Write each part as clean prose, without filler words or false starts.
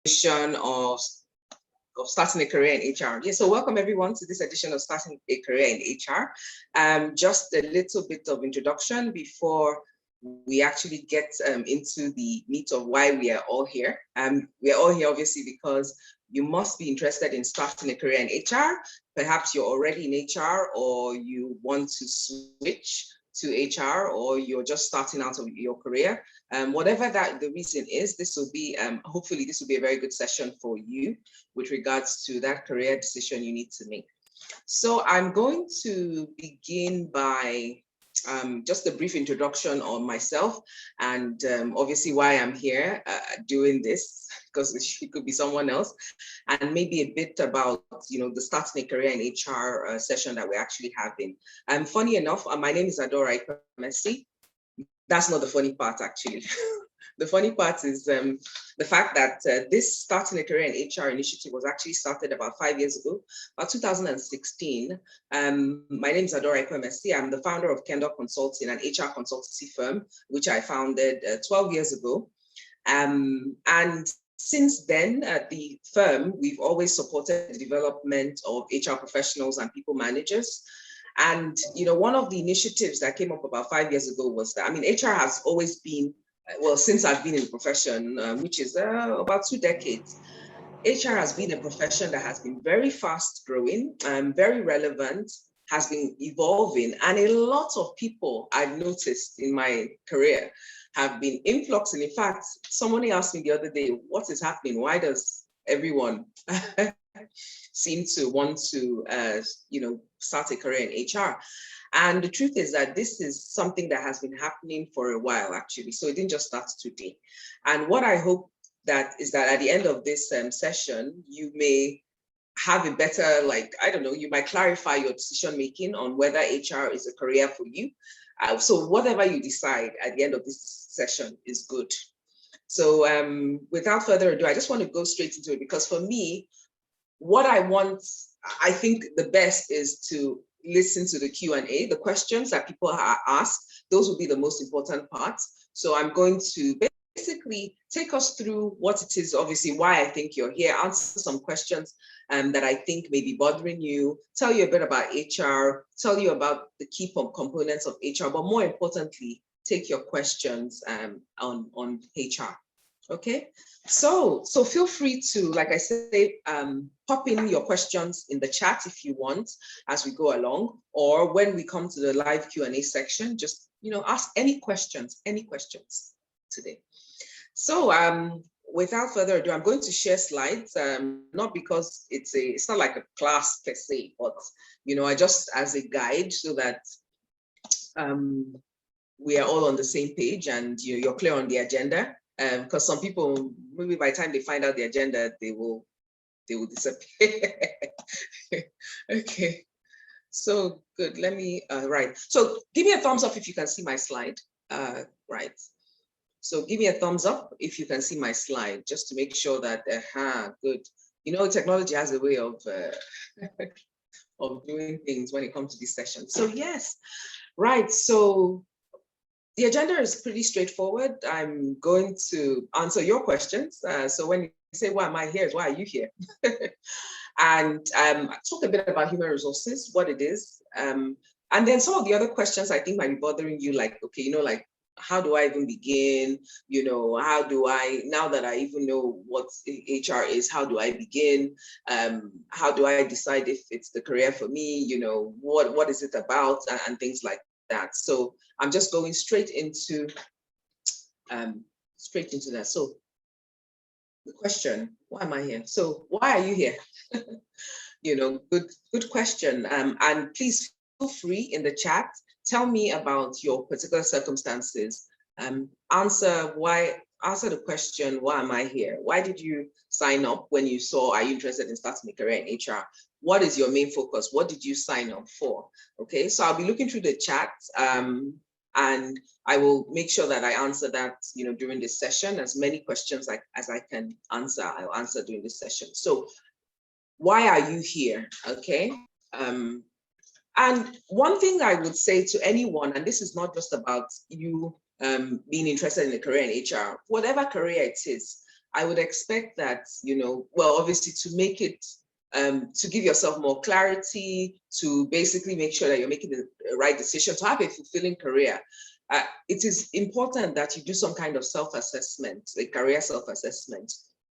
of starting a career in HR. Yeah, so welcome everyone to this edition of Starting a Career in HR. Just a little bit of introduction before we actually get into the meat of why we are all here. We are all here obviously because you must be interested in starting a career in HR. Perhaps you're already in HR, or you want to switch to HR, or you're just starting out of your career. Whatever that the reason is, this will be, hopefully this will be a very good session for you with regards to that career decision you need to make. So I'm going to begin by just a brief introduction on myself and obviously why I'm here doing this, because it could be someone else, and maybe a bit about, the starting a career in HR session that we're actually having. Funny enough, my name is Adora Ikwemesi. That's not the funny part, actually. The funny part is the fact that this starting a career in HR initiative was actually started about 5 years ago, about 2016. My name is Adora Ikwemesi. I'm the founder of Kendor Consulting, an HR consultancy firm, which I founded 12 years ago. And since then, at the firm, we've always supported the development of HR professionals and people managers. And, one of the initiatives that came up about 5 years ago was that, HR has always been, well, since I've been in the profession, which is about 2 decades, HR has been a profession that has been very fast growing, very relevant, has been evolving. And a lot of people I've noticed in my career have been influxing. In fact, somebody asked me the other day, what is happening? Why does everyone seem to want to, start a career in HR? And the truth is that this is something that has been happening for a while, actually. So it didn't just start today. And what I hope that is that at the end of this session, you may have a better, you might clarify your decision-making on whether HR is a career for you. So whatever you decide at the end of this session is good. So without further ado, I just want to go straight into it, because for me, what I think the best is to listen to the Q&A, the questions that people are asked. Those will be the most important parts. So I'm going to basically take us through what it is, obviously why I think you're here, answer some questions that I think may be bothering you, tell you a bit about HR, tell you about the key components of HR, but more importantly, take your questions on HR. Okay, so feel free to, like I say, pop in your questions in the chat if you want as we go along, or when we come to the live Q&A section, just ask any questions today. So without further ado, I'm going to share slides, not because it's not like a class per se, but I just as a guide so that we are all on the same page and you're clear on the agenda. Because some people, maybe by the time they find out the agenda, they will disappear. Okay, so good. Let me right. So give me a thumbs up if you can see my slide. Right. So give me a thumbs up if you can see my slide, just to make sure that good. Technology has a way of doing things when it comes to this session. So yes, right. So the agenda is pretty straightforward. I'm going to answer your questions. So when you say, why am I here? Why are you here? And talk a bit about human resources, what it is. And then some of the other questions I think might be bothering you, like, okay, how do I even begin? How do I, now that I even know what HR is, how do I begin? How do I decide if it's the career for me? What is it about, and things like that. So I'm just going straight into that. So the question, why am I here? So why are you here? Good question. And please feel free in the chat, tell me about your particular circumstances. Answer the question, why am I here? Why did you sign up when you saw, are you interested in starting a career in HR? What is your main focus? What did you sign up for? Okay, so I'll be looking through the chat and I will make sure that I answer that, during this session. As many questions as I can answer, I'll answer during this session. So why are you here? Okay. And one thing I would say to anyone, and this is not just about you being interested in a career in HR, whatever career it is, I would expect that, well, obviously to make it, to give yourself more clarity, to basically make sure that you're making the right decision, to have a fulfilling career. It is important that you do some kind of self-assessment, a career self-assessment.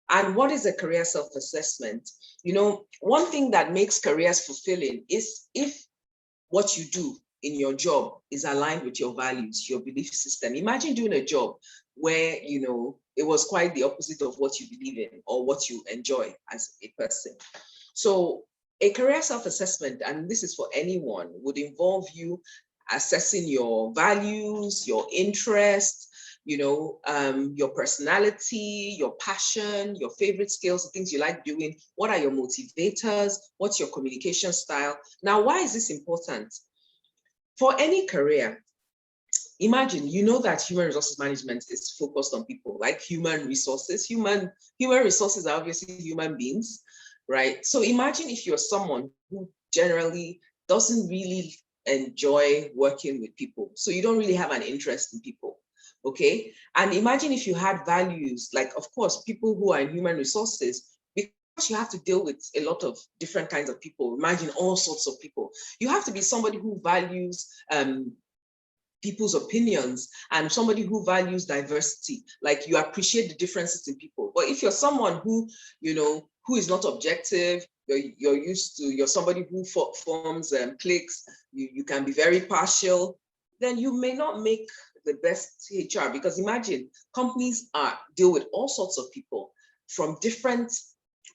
And what is a career self-assessment? One thing that makes careers fulfilling is if what you do in your job is aligned with your values, your belief system. Imagine doing a job where, it was quite the opposite of what you believe in or what you enjoy as a person. So a career self-assessment, and this is for anyone, would involve you assessing your values, your interests, your personality, your passion, your favorite skills, the things you like doing. What are your motivators? What's your communication style? Now, why is this important? For any career, imagine, that human resources management is focused on people, like human resources. Human resources are obviously human beings, right? So imagine if you're someone who generally doesn't really enjoy working with people. So you don't really have an interest in people, okay? And imagine if you had values, like, of course, people who are in human resources, because you have to deal with a lot of different kinds of people, imagine all sorts of people. You have to be somebody who values people's opinions and somebody who values diversity, like you appreciate the differences in people. But if you're someone who, who is not objective, you're somebody who forms cliques, you can be very partial, then you may not make the best HR, because imagine companies deal with all sorts of people from different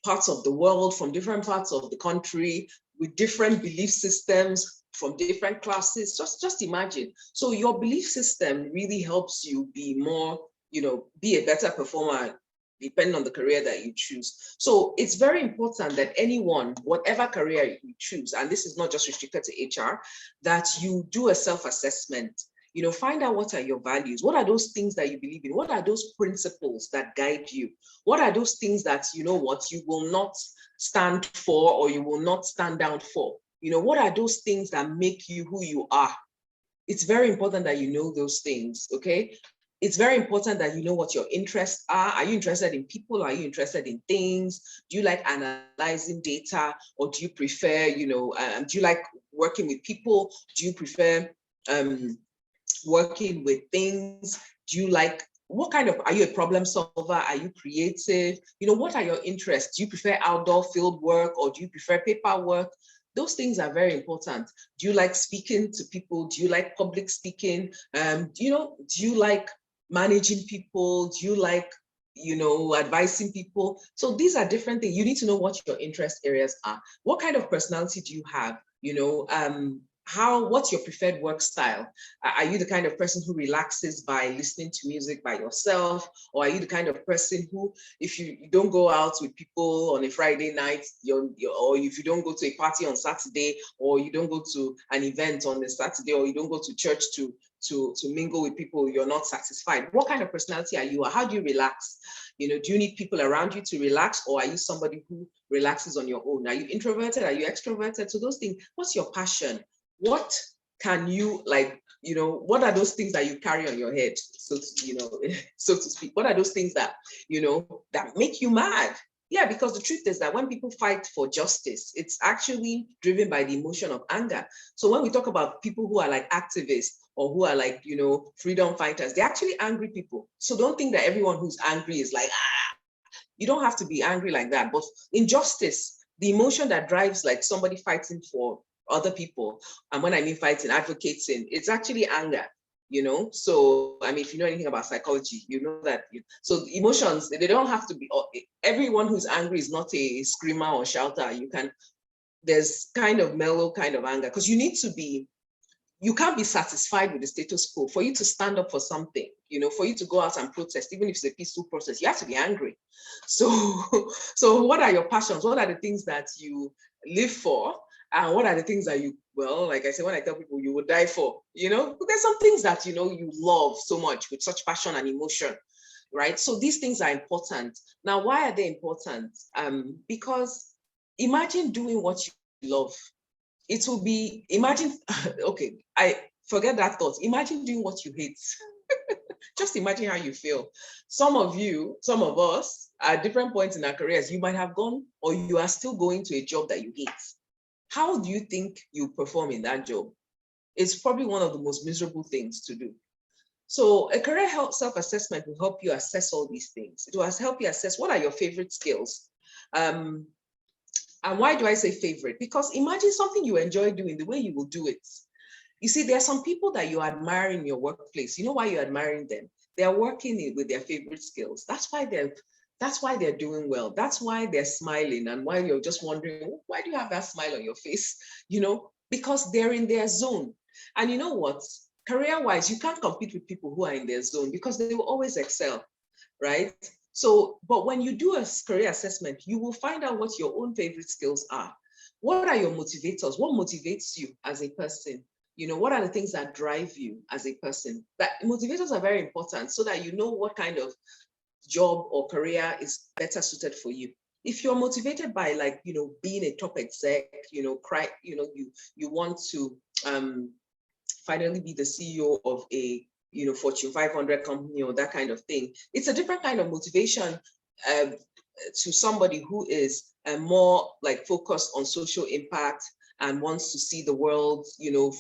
parts of the world, from different parts of the country, with different belief systems, from different classes. Just imagine. So your belief system really helps you be more, be a better performer, depending on the career that you choose. So it's very important that anyone, whatever career you choose, and this is not just restricted to HR, that you do a self-assessment. Find out what are your values. What are those things that you believe in? What are those principles that guide you? What are those things that, you will not stand for, or you will not stand down for? What are those things that make you who you are? It's very important that you know those things, okay? It's very important that you know what your interests are. Are you interested in people? Are you interested in things? Do you like analyzing data? Or do you prefer, do you like working with people? Do you prefer working with things? Do you like, are you a problem solver? Are you creative? What are your interests? Do you prefer outdoor field work, or do you prefer paperwork? Those things are very important. Do you like speaking to people? Do you like public speaking? Do you like managing people? Do you like, advising people? So these are different things. You need to know what your interest areas are. What kind of personality do you have? What's your preferred work style? Are you the kind of person who relaxes by listening to music by yourself? Or are you the kind of person who, if you don't go out with people on a Friday night, or if you don't go to a party on Saturday, or you don't go to an event on a Saturday, or you don't go to church to mingle with people, you're not satisfied? What kind of personality are you? Or how do you relax? Do you need people around you to relax, or are you somebody who relaxes on your own? Are you introverted? Are you extroverted? So those things. What's your passion? What can you, what are those things that you carry on your head, so to speak? What are those things that, that make you mad? Yeah, because the truth is that when people fight for justice, it's actually driven by the emotion of anger. So when we talk about people who are like activists, or who are like, freedom fighters, they're actually angry people. So don't think that everyone who's angry is like, you don't have to be angry like that. But in justice, the emotion that drives like somebody fighting for other people, and when I mean fighting, advocating, it's actually anger. So I mean, if you know anything about psychology, you know that. So emotions, they don't have to be, everyone who's angry is not a screamer or shouter. There's kind of mellow kind of anger, because you can't be satisfied with the status quo. For you to stand up for something, for you to go out and protest, even if it's a peaceful process, you have to be angry. So what are your passions? What are the things that you live for? And what are the things that like I say, when I tell people you will die for, there's some things that, you love so much with such passion and emotion, right? So these things are important. Now, why are they important? Because imagine doing what you love. It will be, imagine, okay, I forget that thought. Imagine doing what you hate. Just imagine how you feel. Some of you, some of us, at different points in our careers, you might have gone or you are still going to a job that you hate. How do you think you perform in that job? It's probably one of the most miserable things to do. So a career self-assessment will help you assess all these things. It will help you assess what are your favorite skills. And why do I say favorite? Because imagine something you enjoy doing, the way you will do it. You see, there are some people that you admire in your workplace. You know why you're admiring them? They are working with their favorite skills. That's why they're doing well. That's why they're smiling. And why you're just wondering, why do you have that smile on your face? Because they're in their zone. And you know what? Career-wise, you can't compete with people who are in their zone because they will always excel, right? So, but when you do a career assessment, you will find out what your own favorite skills are. What are your motivators? What motivates you as a person? What are the things that drive you as a person? That motivators are very important so that you know what kind of job or career is better suited for you. If you're motivated by being a top exec, you want to finally be the CEO of a Fortune 500 company or that kind of thing, it's a different kind of motivation to somebody who is more like focused on social impact and wants to see the world,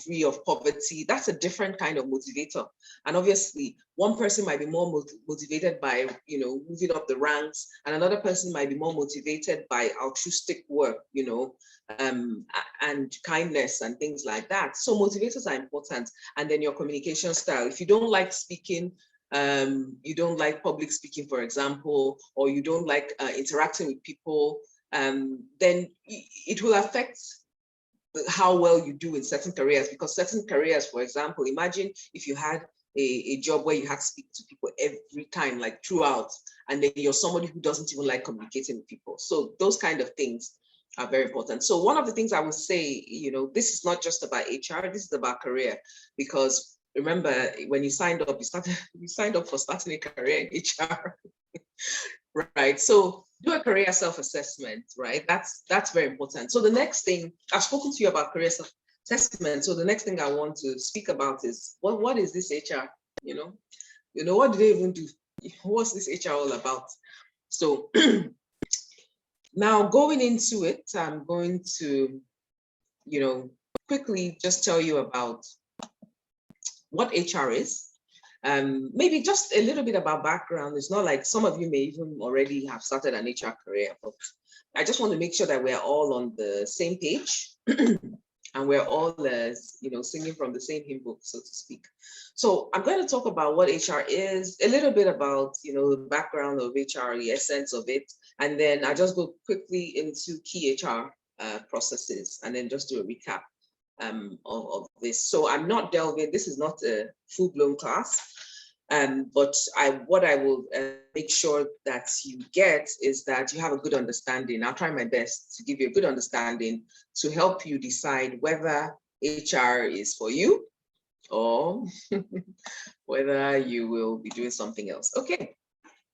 free of poverty. That's a different kind of motivator. And obviously, one person might be more motivated by, moving up the ranks, and another person might be more motivated by altruistic work, and kindness and things like that. So motivators are important. And then your communication style. If you don't like speaking, you don't like public speaking, for example, or you don't like interacting with people, then it will affect how well you do in certain careers, because certain careers, for example, imagine if you had a job where you had to speak to people every time, like throughout, and then you're somebody who doesn't even like communicating with people. So those kind of things are very important. So one of the things I would say, this is not just about HR, this is about career, because remember when you signed up, you signed up for starting a career in HR. Right. So do a career self-assessment, right? That's very important. So the next thing, I've spoken to you about career self-assessment. So the next thing I want to speak about is what is this HR? What do they even do? What's this HR all about? So now going into it, I'm going to, quickly just tell you about what HR is. Maybe just a little bit about background. It's not like some of you may even already have started an HR career, but I just want to make sure that we're all on the same page and we're all, singing from the same hymn book, so to speak. So I'm going to talk about what HR is, a little bit about, the background of HR, the essence of it, and then I just go quickly into key HR processes, and then just do a recap of this. So I'm not delving, this is not a full-blown class, but what I will make sure that you get is that you have a good understanding. I'll try my best to give you a good understanding to help you decide whether HR is for you or whether you will be doing something else. Okay,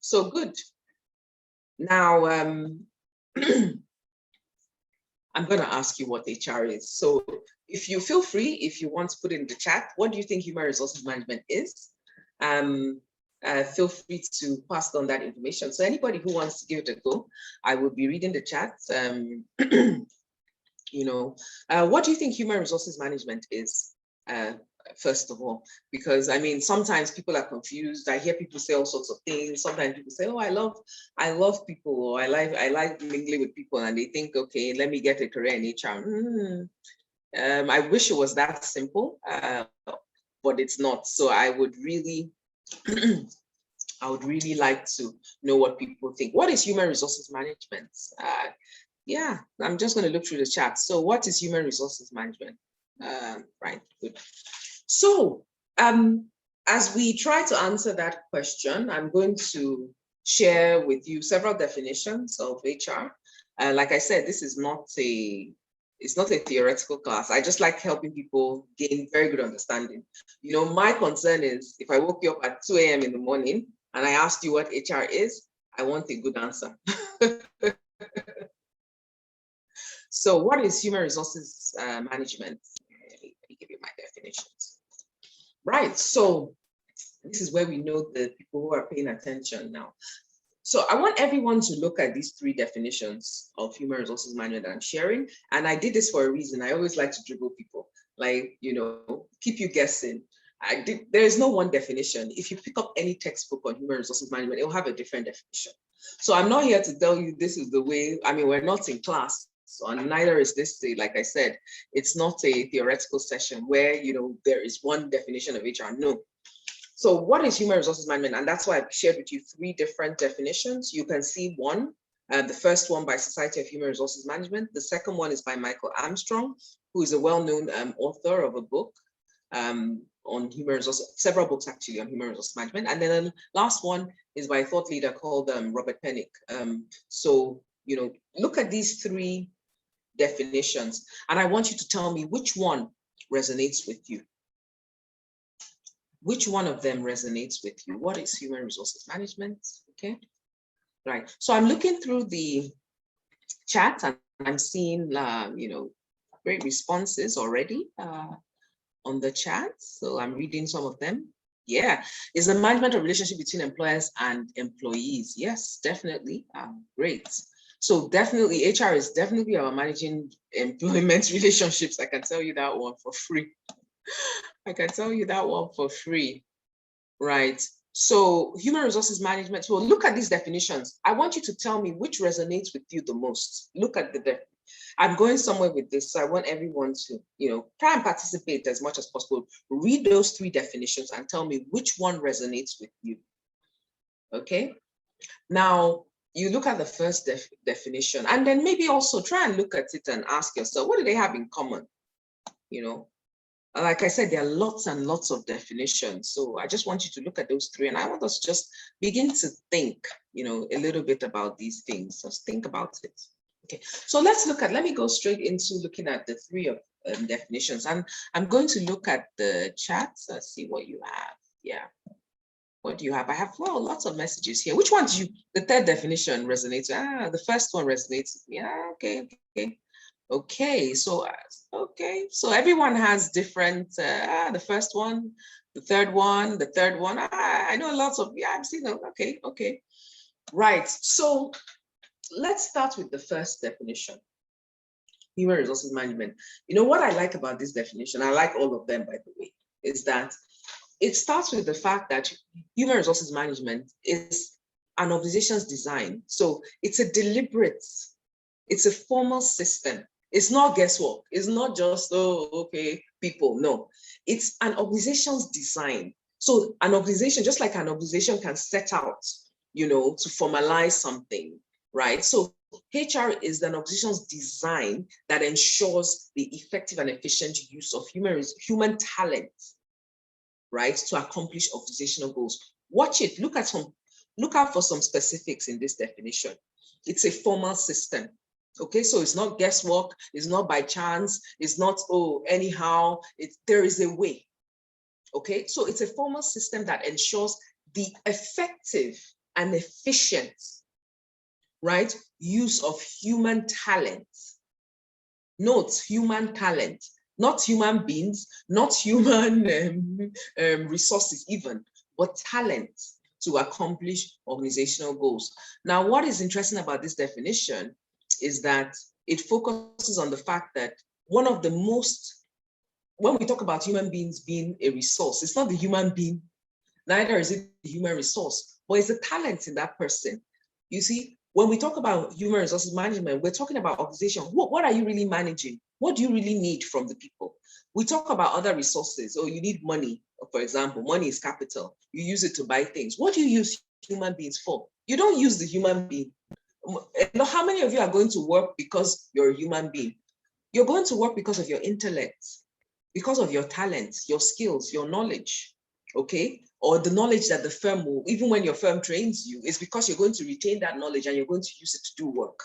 so good. Now, I'm going to ask you what HR is. So if you feel free, if you want to put it in the chat, what do you think human resources management is? Feel free to pass on that information. So anybody who wants to give it a go, I will be reading the chat. What do you think human resources management is? First of all, because I mean, sometimes people are confused. I hear people say all sorts of things. Sometimes people say, "Oh, I love people," or I like mingling with people," and they think, "Okay, let me get a career in HR." I wish it was that simple, but it's not. So I would really, like to know what people think. What is human resources management? Yeah, I'm just going to look through the chat. So, what is human resources management? Right, good. So, as we try to answer that question, I'm going to share with you several definitions of HR. Like I said, this is it's not a theoretical class. I just like helping people gain very good understanding. My concern is if I woke you up at 2 a.m. in the morning and I asked you what HR is, I want a good answer. So what is human resources management? Let me give you my definitions. Right, so This is where we know the people who are paying attention now. So I want everyone to look at these three definitions of human resources management that I'm sharing. And I did this for a reason. I always like to dribble people, like, keep you guessing. There is no one definition. If you pick up any textbook on human resources management, it will have a different definition. So I'm not here to tell you this is the way. I mean, we're not in class. So, and neither is this, like I said, it's not a theoretical session where, there is one definition of HR. No. So what is human resources management? And that's why I've shared with you three different definitions. You can see one, the first one by Society of Human Resources Management. The second one is by Michael Armstrong, who is a well-known author of a book on human resources, several books actually on human resources management. And then the last one is by a thought leader called Robert Pennick. So, look at these three definitions, and I want you to tell me which one resonates with you. Which one of them resonates with you? What is human resources management? Okay, right. So I'm looking through the chat and I'm seeing, great responses already on the chat. So I'm reading some of them. Yeah, is the management of relationship between employers and employees? Yes, definitely. Great. So definitely HR is definitely about managing employment relationships. I can tell you that one for free. I can tell you that one for free, right? So human resources management, so look at these definitions. I want you to tell me which resonates with you the most. Look at I'm going somewhere with this, so I want everyone to, try and participate as much as possible. Read those three definitions and tell me which one resonates with you, okay? Now, you look at the first definition, and then maybe also try and look at it and ask yourself, what do they have in common? Like I said, there are lots and lots of definitions. So I just want you to look at those three, and I want us to just begin to think, a little bit about these things. Just think about it. Okay, so let me go straight into looking at the three of definitions. And I'm going to look at the chat. Let's see what you have. Yeah. What do you have? I have lots of messages here. Which one do you, the third definition resonates? The first one resonates. Yeah, okay. Okay, so everyone has different, the first one, the third one. I know lots of, I've seen them. Okay. Right, so let's start with the first definition, human resources management. What I like about this definition, I like all of them, by the way, is that it starts with the fact that human resources management is an organization's design. So it's a deliberate, it's a formal system. It's not guesswork. It's not just, people. No, it's an organization's design. So an organization, just like an organization can set out, to formalize something, right? So HR is an organization's design that ensures the effective and efficient use of human talent, right, to accomplish organizational goals. Watch it. Look out for some specifics in this definition. It's a formal system. Okay, so it's not guesswork, it's not by chance, it's not, anyhow, there is a way. Okay, so it's a formal system that ensures the effective and efficient, right, use of human talent. Note, human talent, not human beings, not human resources even, but talent to accomplish organizational goals. Now, what is interesting about this definition is that it focuses on the fact that when we talk about human beings being a resource, it's not the human being, neither is it the human resource, but it's the talent in that person. You see, when we talk about human resources management, we're talking about organization. What are you really managing? What do you really need from the people? We talk about other resources. You need money, for example. Money is capital. You use it to buy things. What do you use human beings for? You don't use the human being. How many of you are going to work because you're a human being? You're going to work because of your intellect, because of your talents, your skills, your knowledge, okay? Or the knowledge that the firm will, even when your firm trains you, it's because you're going to retain that knowledge and you're going to use it to do work,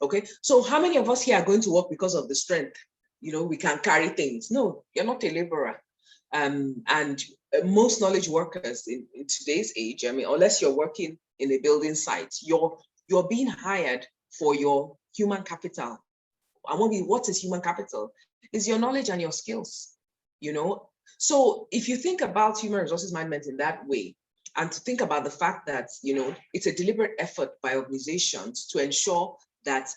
okay? So how many of us here are going to work because of the strength? We can carry things. No, you're not a laborer. And most knowledge workers in today's age, unless you're working in a building site, you're being hired for your human capital. And what is human capital? It's your knowledge and your skills, So if you think about human resources management in that way, and to think about the fact that, it's a deliberate effort by organizations to ensure that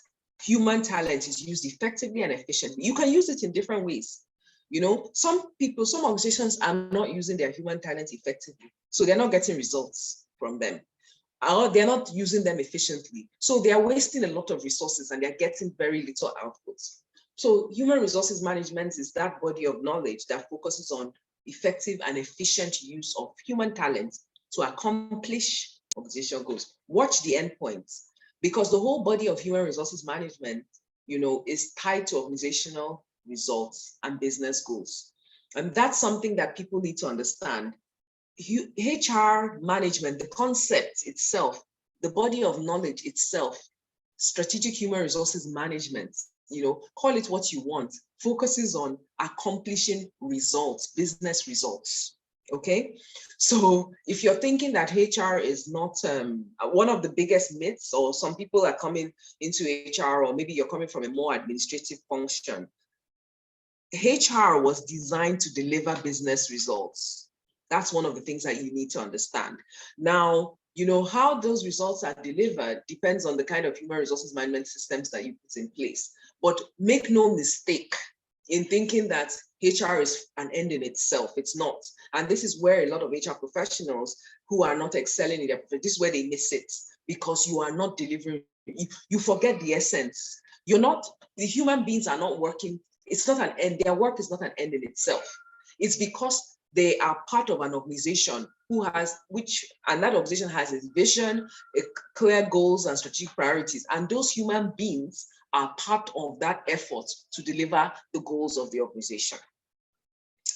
human talent is used effectively and efficiently. You can use it in different ways. Some organizations are not using their human talent effectively, so they're not getting results from them, or they're not using them efficiently. So they are wasting a lot of resources and they're getting very little output. So human resources management is that body of knowledge that focuses on effective and efficient use of human talent to accomplish organization goals. Watch the endpoints, because the whole body of human resources management, is tied to organizational results and business goals. And that's something that people need to understand. HR management, the concept itself, the body of knowledge itself, strategic human resources management, call it what you want, focuses on accomplishing results, business results. Okay, so if you're thinking that HR is not one of the biggest myths, or some people are coming into HR, or maybe you're coming from a more administrative function, HR was designed to deliver business results. That's one of the things that you need to understand. Now, how those results are delivered depends on the kind of human resources management systems that you put in place. But make no mistake in thinking that HR is an end in itself. It's not. And this is where a lot of HR professionals who are not excelling in their profession, this is where they miss it, because you are not delivering. You forget the essence. The human beings are not working. It's not an end. Their work is not an end in itself. It's because they are part of an organization and that organization has its vision, clear goals and strategic priorities. And those human beings are part of that effort to deliver the goals of the organization.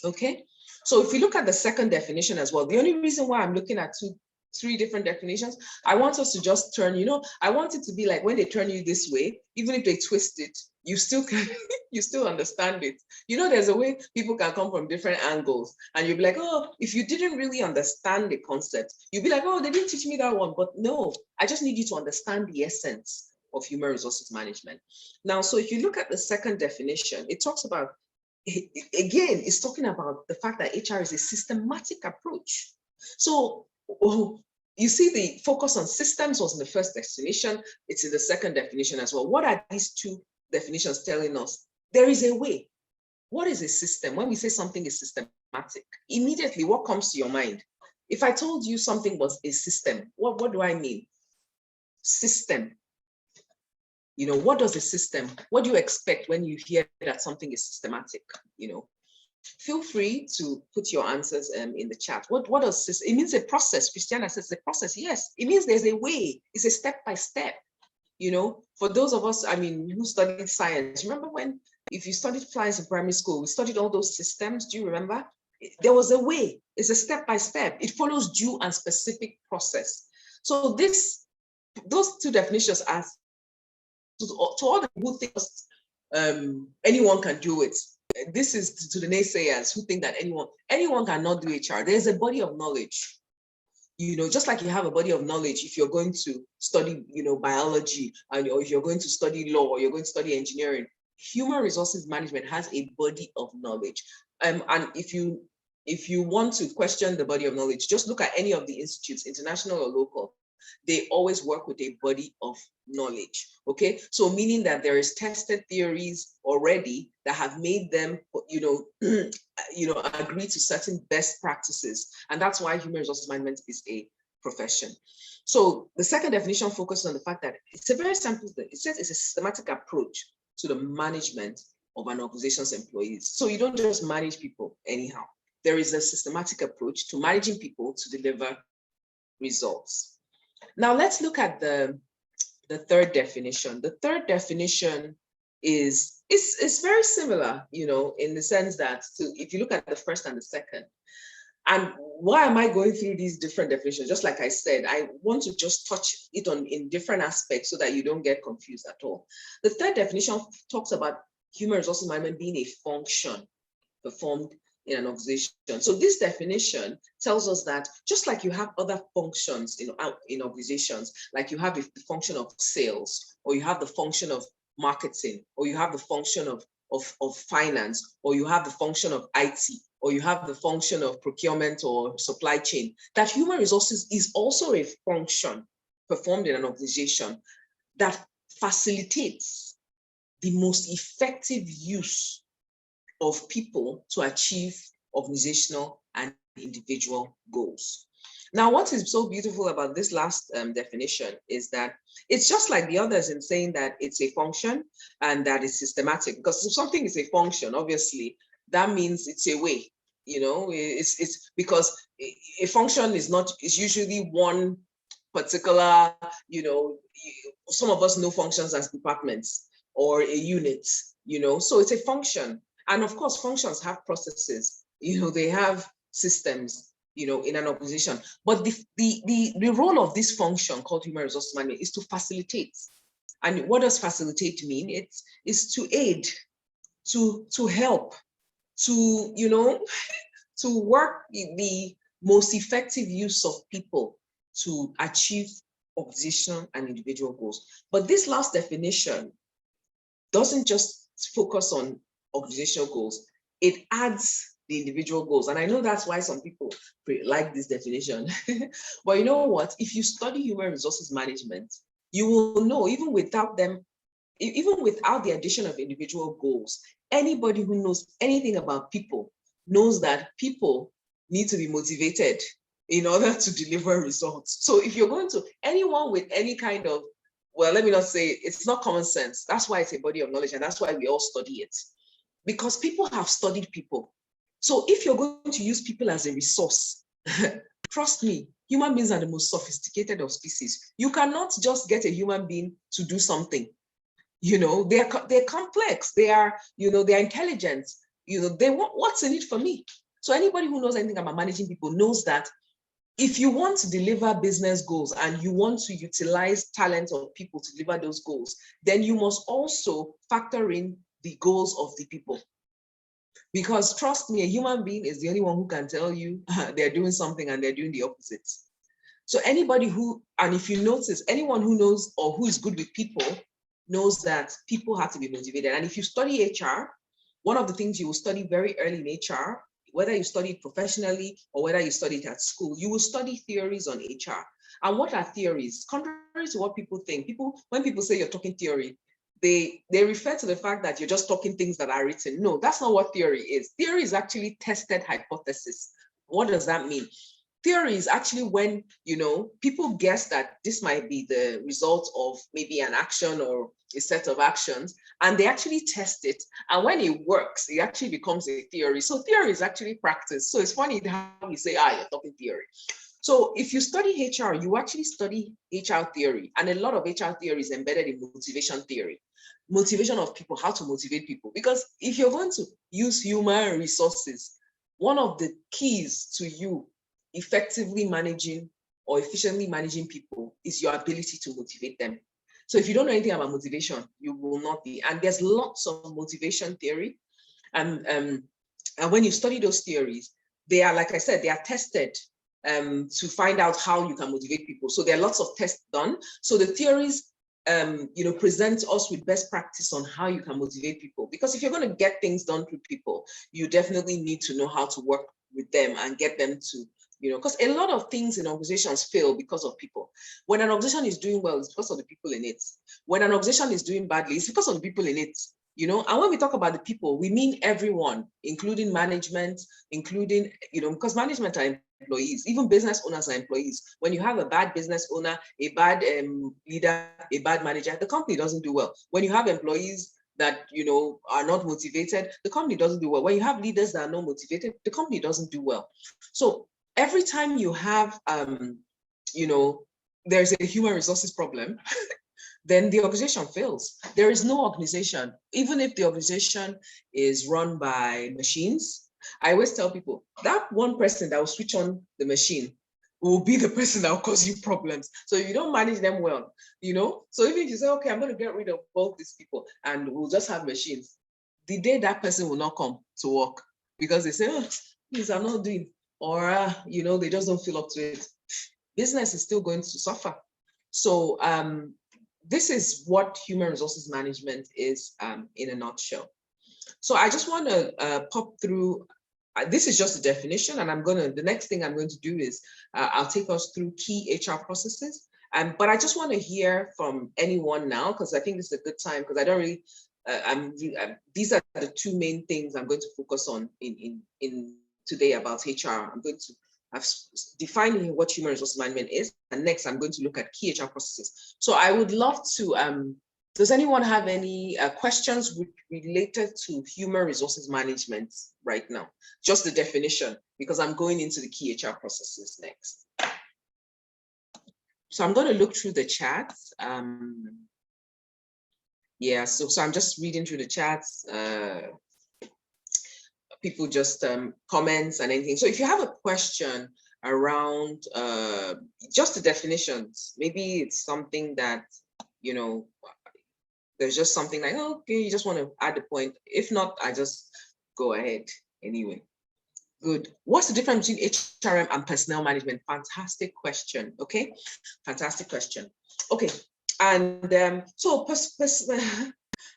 Okay, so if you look at the second definition as well, the only reason why I'm looking at three different definitions, I want us to just turn, I want it to be like when they turn you this way, even if they twist it, you still understand it. There's a way people can come from different angles, and you'll be like, oh, if you didn't really understand the concept, you'll be like, oh, they didn't teach me that one. But no, I just need you to understand the essence of human resources management. Now, so if you look at the second definition, it talks about, again, it's talking about the fact that HR is a systematic approach. So you see, the focus on systems was in the first definition. It's in the second definition as well. What are these two definitions telling us? There is a way. What is a system? When we say something is systematic, immediately what comes to your mind? If I told you something was a system, what do I mean? System. What does a system? What do you expect when you hear that something is systematic? Feel free to put your answers in the chat. What does this? It means a process. Christiana says a process. Yes, it means there's a way. It's a step by step. For those of us, who studied science, remember if you studied science in primary school, we studied all those systems. Do you remember? There was a way. It's a step by step. It follows due and specific process. So those two definitions are to all the who think anyone can do it. This is to the naysayers who think that anyone cannot do HR. There's a body of knowledge. Just like you have a body of knowledge if you're going to study, biology, or if you're going to study law, or you're going to study engineering, human resources management has a body of knowledge. And if you want to question the body of knowledge, just look at any of the institutes, international or local. They always work with a body of knowledge. Okay, so meaning that there is tested theories already that have made them, agree to certain best practices, and that's why human resources management is a profession. So the second definition focuses on the fact that it's a very simple thing. It says it's a systematic approach to the management of an organization's employees. So you don't just manage people anyhow. There is a systematic approach to managing people to deliver results. Now let's look at the third definition. The third definition is very similar, in the sense that if you look at the first and the second. And why am I going through these different definitions? Just like I said, I want to just touch it in different aspects so that you don't get confused at all. The third definition talks about human resources management being a function performed in an organization. So this definition tells us that just like you have other functions in organizations, like you have the function of sales, or you have the function of marketing, or you have the function of finance, or you have the function of IT, or you have the function of procurement or supply chain, that human resources is also a function performed in an organization that facilitates the most effective use of people to achieve organizational and individual goals. Now, what is so beautiful about this last definition is that it's just like the others in saying that it's a function and that it's systematic. Because if something is a function, obviously, that means it's a way. It's because a function is not, it's usually one particular, some of us know functions as departments or a unit, so it's a function. And of course, functions have processes, they have systems, in an organization. But the role of this function called human resource management is to facilitate. And what does facilitate mean? It's to aid, to help, to, to work the most effective use of people to achieve organizational and individual goals. But this last definition doesn't just focus on organizational goals, it adds the individual goals. And I know that's why some people like this definition. But you know what? If you study human resources management, you will know, even without the addition of individual goals, anybody who knows anything about people knows that people need to be motivated in order to deliver results. So if you're going to, anyone with any kind of, well, let me not say, it's not common sense. That's why it's a body of knowledge, and that's why we all study it. Because people have studied people. So if you're going to use people as a resource, trust me, human beings are the most sophisticated of species. You cannot just get a human being to do something. They're complex. They're intelligent. They want, what's in it for me? So anybody who knows anything about managing people knows that if you want to deliver business goals and you want to utilize talent of people to deliver those goals, then you must also factor in the goals of the people. Because trust me, a human being is the only one who can tell you they're doing something and they're doing the opposite. So anybody who, and if you notice, anyone who knows or who is good with people knows that people have to be motivated. And if you study HR, one of the things you will study very early in HR, whether you study it professionally or whether you study it at school, you will study theories on HR. And what are theories? Contrary to what people think, when people say you're talking theory, they refer to the fact that you're just talking things that are written. No, that's not what theory is. Theory is actually tested hypothesis. What does that mean? Theory is actually when, people guess that this might be the result of maybe an action or a set of actions, and they actually test it. And when it works, it actually becomes a theory. So theory is actually practice. So it's funny how we say, you're talking theory. So if you study HR, you actually study HR theory, and a lot of HR theory is embedded in motivation theory. Motivation of people, how to motivate people. Because if you're going to use human resources, one of the keys to you effectively managing or efficiently managing people is your ability to motivate them. So if you don't know anything about motivation, you will not be. And there's lots of motivation theory. And when you study those theories, they are, like I said, they are tested to find out how you can motivate people. So there are lots of tests done. So the theories present us with best practice on how you can motivate people. Because if you're going to get things done through people, you definitely need to know how to work with them and get them to, because a lot of things in organizations fail because of people. When an organization is doing well, it's because of the people in it. When an organization is doing badly, it's because of the people in it. And when we talk about the people, we mean everyone, including management, including, because management are employees, even business owners are employees. When you have a bad business owner, a bad leader, a bad manager, the company doesn't do well. When you have employees that, are not motivated, the company doesn't do well. When you have leaders that are not motivated, the company doesn't do well. So every time you have, there's a human resources problem, then the organization fails. There is no organization, even if the organization is run by machines. I always tell people that one person that will switch on the machine will be the person that will cause you problems. So if you don't manage them well, so even if you say, okay, I'm going to get rid of both these people and we'll just have machines, the day that person will not come to work because they say, oh, please, I'm not doing, or, they just don't feel up to it, business is still going to suffer. So this is what human resources management is in a nutshell. So I just want to pop through this is just a definition, and the next thing I'm going to do is I'll take us through key HR processes. But I just want to hear from anyone now, because I think this is a good time, because I don't really, these are the two main things I'm going to focus on in today about HR. I'm going to have defined what human resource management is, and next I'm going to look at key HR processes. So I would love to, does anyone have any questions related to human resources management right now? Just the definition, because I'm going into the key HR processes next. So I'm going to look through the chats. Yeah, so I'm just reading through the chats. People just comments and anything. So if you have a question around just the definitions, maybe it's something that, you know, there's just something like, oh, okay, you just want to add a point. If not, I just go ahead anyway. Good. What's the difference between HRM and personnel management? Fantastic question. Okay, fantastic question. Okay, and so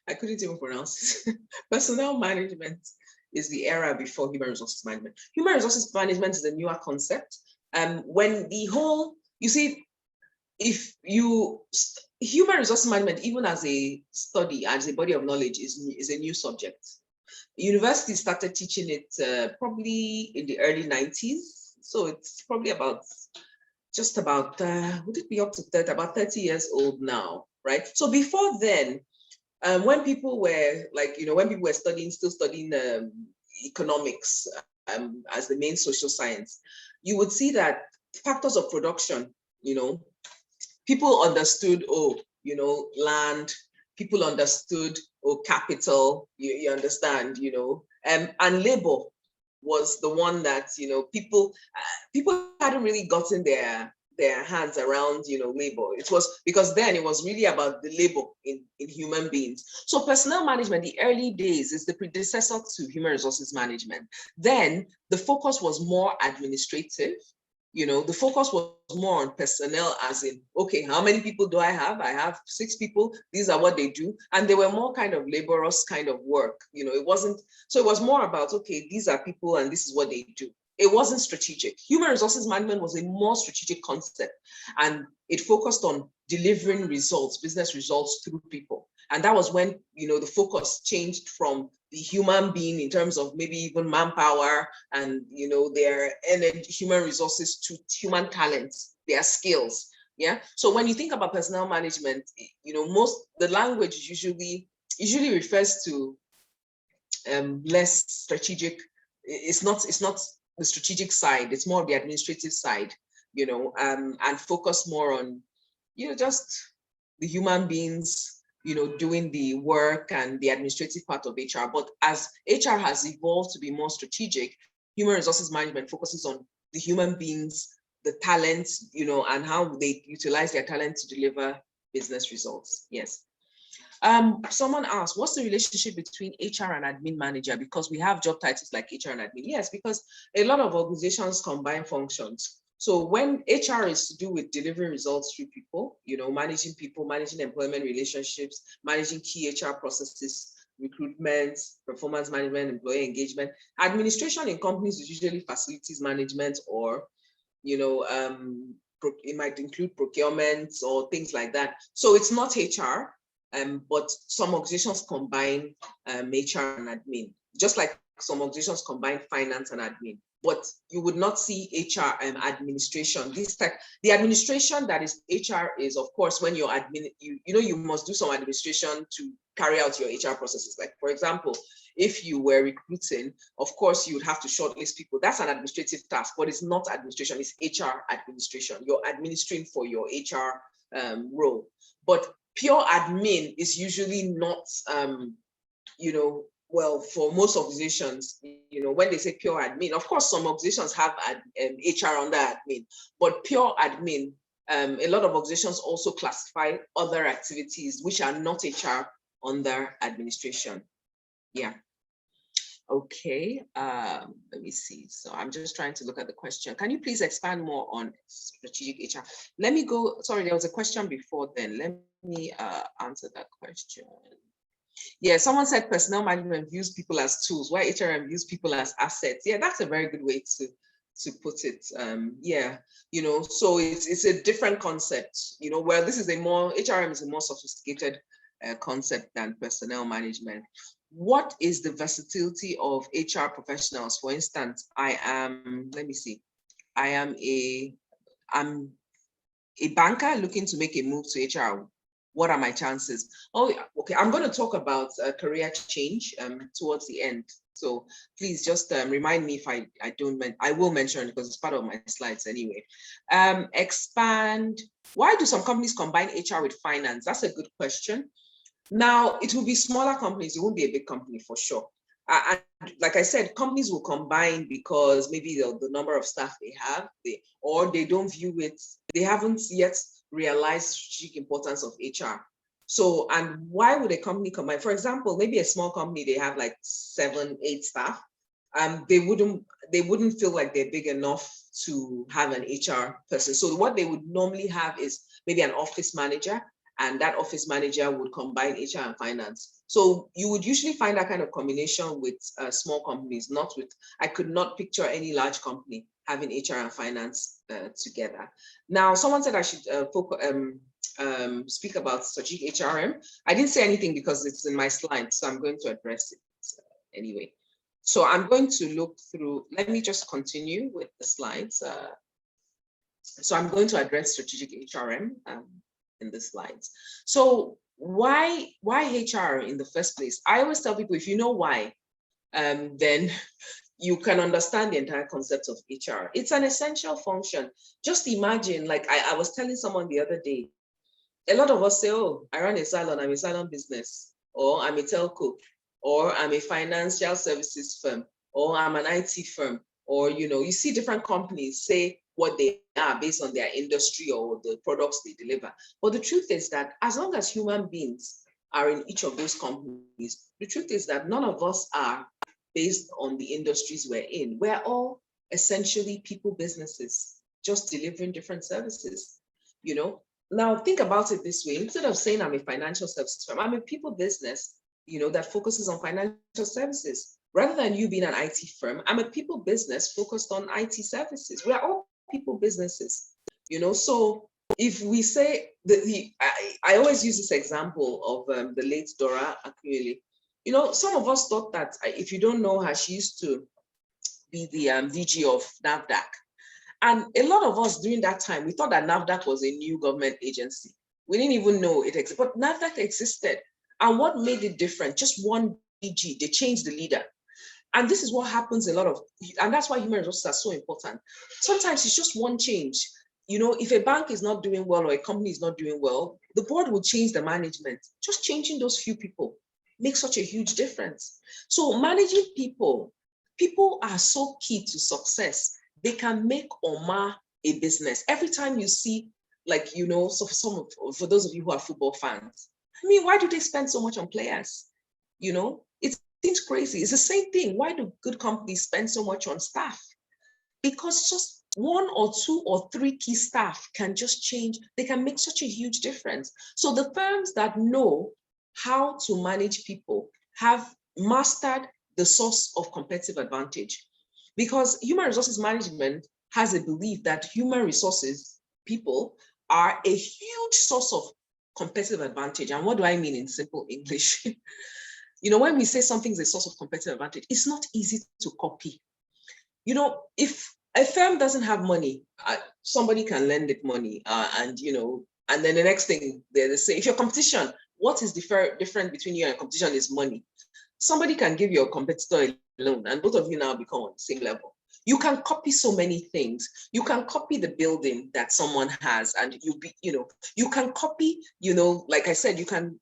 I couldn't even pronounce it. Personnel management is the era before human resources management. Human resources management is a newer concept. When the whole, you see, if you, human resources management, even as a study, as a body of knowledge, is a new subject. University started teaching it probably in the early 90s. So it's probably about, just about, would it be up to 30, about 30 years old now, right? So before then, when people were like, when people were still studying economics as the main social science, you would see that factors of production, people understood, land, people understood, capital, you understand, and labor was the one that, people hadn't really gotten their hands around, labor. It was because then it was really about the labor in human beings. So personnel management, the early days, is the predecessor to human resources management. Then the focus was more administrative. The focus was more on personnel, as in, okay, how many people do I have? I have 6 people. These are what they do. And they were more kind of laborious kind of work. It wasn't, so it was more about, okay, these are people and this is what they do. It wasn't strategic. Human resources management was a more strategic concept, and it focused on delivering results, business results through people. And that was when, the focus changed from the human being in terms of maybe even manpower and, their energy, human resources, to human talents, their skills. Yeah. So when you think about personnel management, the language usually refers to less strategic. It's not the strategic side. It's more the administrative side, and focus more on, just the human beings, doing the work and the administrative part of HR. But as HR has evolved to be more strategic, human resources management focuses on the human beings, the talents, and how they utilize their talent to deliver business results. Yes. Someone asked, what's the relationship between HR and admin manager? Because we have job titles like HR and admin. Yes, because a lot of organizations combine functions. So when HR is to do with delivering results through people, managing employment relationships, managing key HR processes, recruitment, performance management, employee engagement. Administration in companies is usually facilities management, or, it might include procurement or things like that. So it's not HR. But some organizations combine HR and admin, just like some organizations combine finance and admin. But you would not see HR and administration. The administration that is HR is, of course, when you're admin, you must do some administration to carry out your HR processes. Like, for example, if you were recruiting, of course, you would have to shortlist people. That's an administrative task, but it's not administration, it's HR administration. You're administering for your HR role. But pure admin is usually not, well, for most organizations, when they say pure admin, of course, some organizations have HR under admin, but pure admin, a lot of organizations also classify other activities which are not HR under administration. Yeah. Okay, let me see. So I'm just trying to look at the question. Can you please expand more on strategic HR? Let me go, sorry, there was a question before then. Let me answer that question. Yeah, someone said personnel management views people as tools, while HRM views people as assets. Yeah, that's a very good way to put it. Yeah, so it's a different concept. Well, this is HRM is a more sophisticated concept than personnel management. What is the versatility of HR professionals? For instance, let me see, I'm a banker looking to make a move to HR. What are my chances? Oh, okay. I'm going to talk about career change towards the end. So please just remind me if I don't. I will mention it because it's part of my slides anyway. Expand. Why do some companies combine HR with finance? That's a good question. Now, it will be smaller companies. It won't be a big company for sure. And like I said, companies will combine because maybe the number of staff they have, or they don't view it, they haven't yet realized strategic importance of HR. So, and why would a company combine? For example, maybe a small company, they have like 7, 8 staff. They wouldn't feel like they're big enough to have an HR person. So what they would normally have is maybe an office manager, and that office manager would combine HR and finance. So you would usually find that kind of combination with small companies, not with, I could not picture any large company having HR and finance together. Now, someone said I should speak about strategic HRM. I didn't say anything because it's in my slides, so I'm going to address it anyway. So I'm going to look through, let me just continue with the slides. So I'm going to address strategic HRM in the slides. So why HR in the first place? I always tell people, if you know why, then you can understand the entire concept of HR. It's an essential function. Just imagine, like I was telling someone the other day, a lot of us say, oh, I run a salon, I'm a salon business, or I'm a telco, or I'm a financial services firm, or I'm an IT firm, or, you see different companies say what they are based on their industry or the products they deliver. But the truth is that as long as human beings are in each of those companies, the truth is that none of us are based on the industries we're in. We're all essentially people businesses, just delivering different services, Now think about it this way. Instead of saying I'm a financial services firm, I'm a people business, that focuses on financial services. Rather than you being an IT firm, I'm a people business focused on IT services. We're all people businesses, So if we say I always use this example of the late Dora Akunyili. Some of us thought that, if you don't know her, she used to be the DG of NAFDAC. And a lot of us during that time, we thought that NAFDAC was a new government agency. We didn't even know it existed, but NAFDAC existed. And what made it different? Just one DG, they changed the leader. And this is what happens and that's why human resources are so important. Sometimes it's just one change. If a bank is not doing well or a company is not doing well, the board will change the management. Just changing those few people makes such a huge difference. So managing people are so key to success. They can make or mar a business. Every time you see, so for those of you who are football fans, why do they spend so much on players? It seems crazy. It's the same thing. Why do good companies spend so much on staff? Because just 1 or 2 or 3 key staff can just change. They can make such a huge difference. So the firms that know how to manage people have mastered the source of competitive advantage. Because human resources management has a belief that human resources, people, are a huge source of competitive advantage. And what do I mean in simple English? When we say something is a source of competitive advantage, it's not easy to copy. If a firm doesn't have money, somebody can lend it money, and then the next thing they say, if your competition, what is different between you and competition is money. Somebody can give your competitor a loan, and both of you now become on the same level. You can copy so many things. You can copy the building that someone has, and you can copy, like I said, you can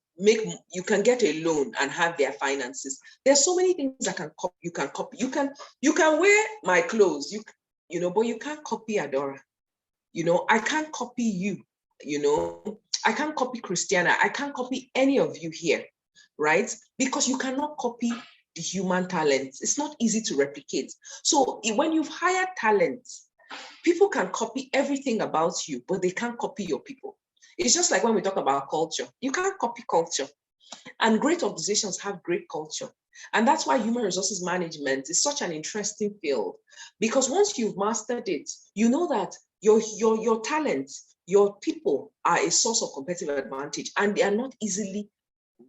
get a loan and have their finances. There's so many things that you can copy. You can wear my clothes, but you can't copy Adora. I can't copy you. I can't copy Christiana. I can't copy any of you here, right? Because you cannot copy the human talent. It's not easy to replicate. So when you've hired talent, people can copy everything about you, but they can't copy your people. It's just like when we talk about culture. You can't copy culture. And great organizations have great culture. And that's why human resources management is such an interesting field, because once you've mastered it, you know that your talents, your people are a source of competitive advantage, and they are not easily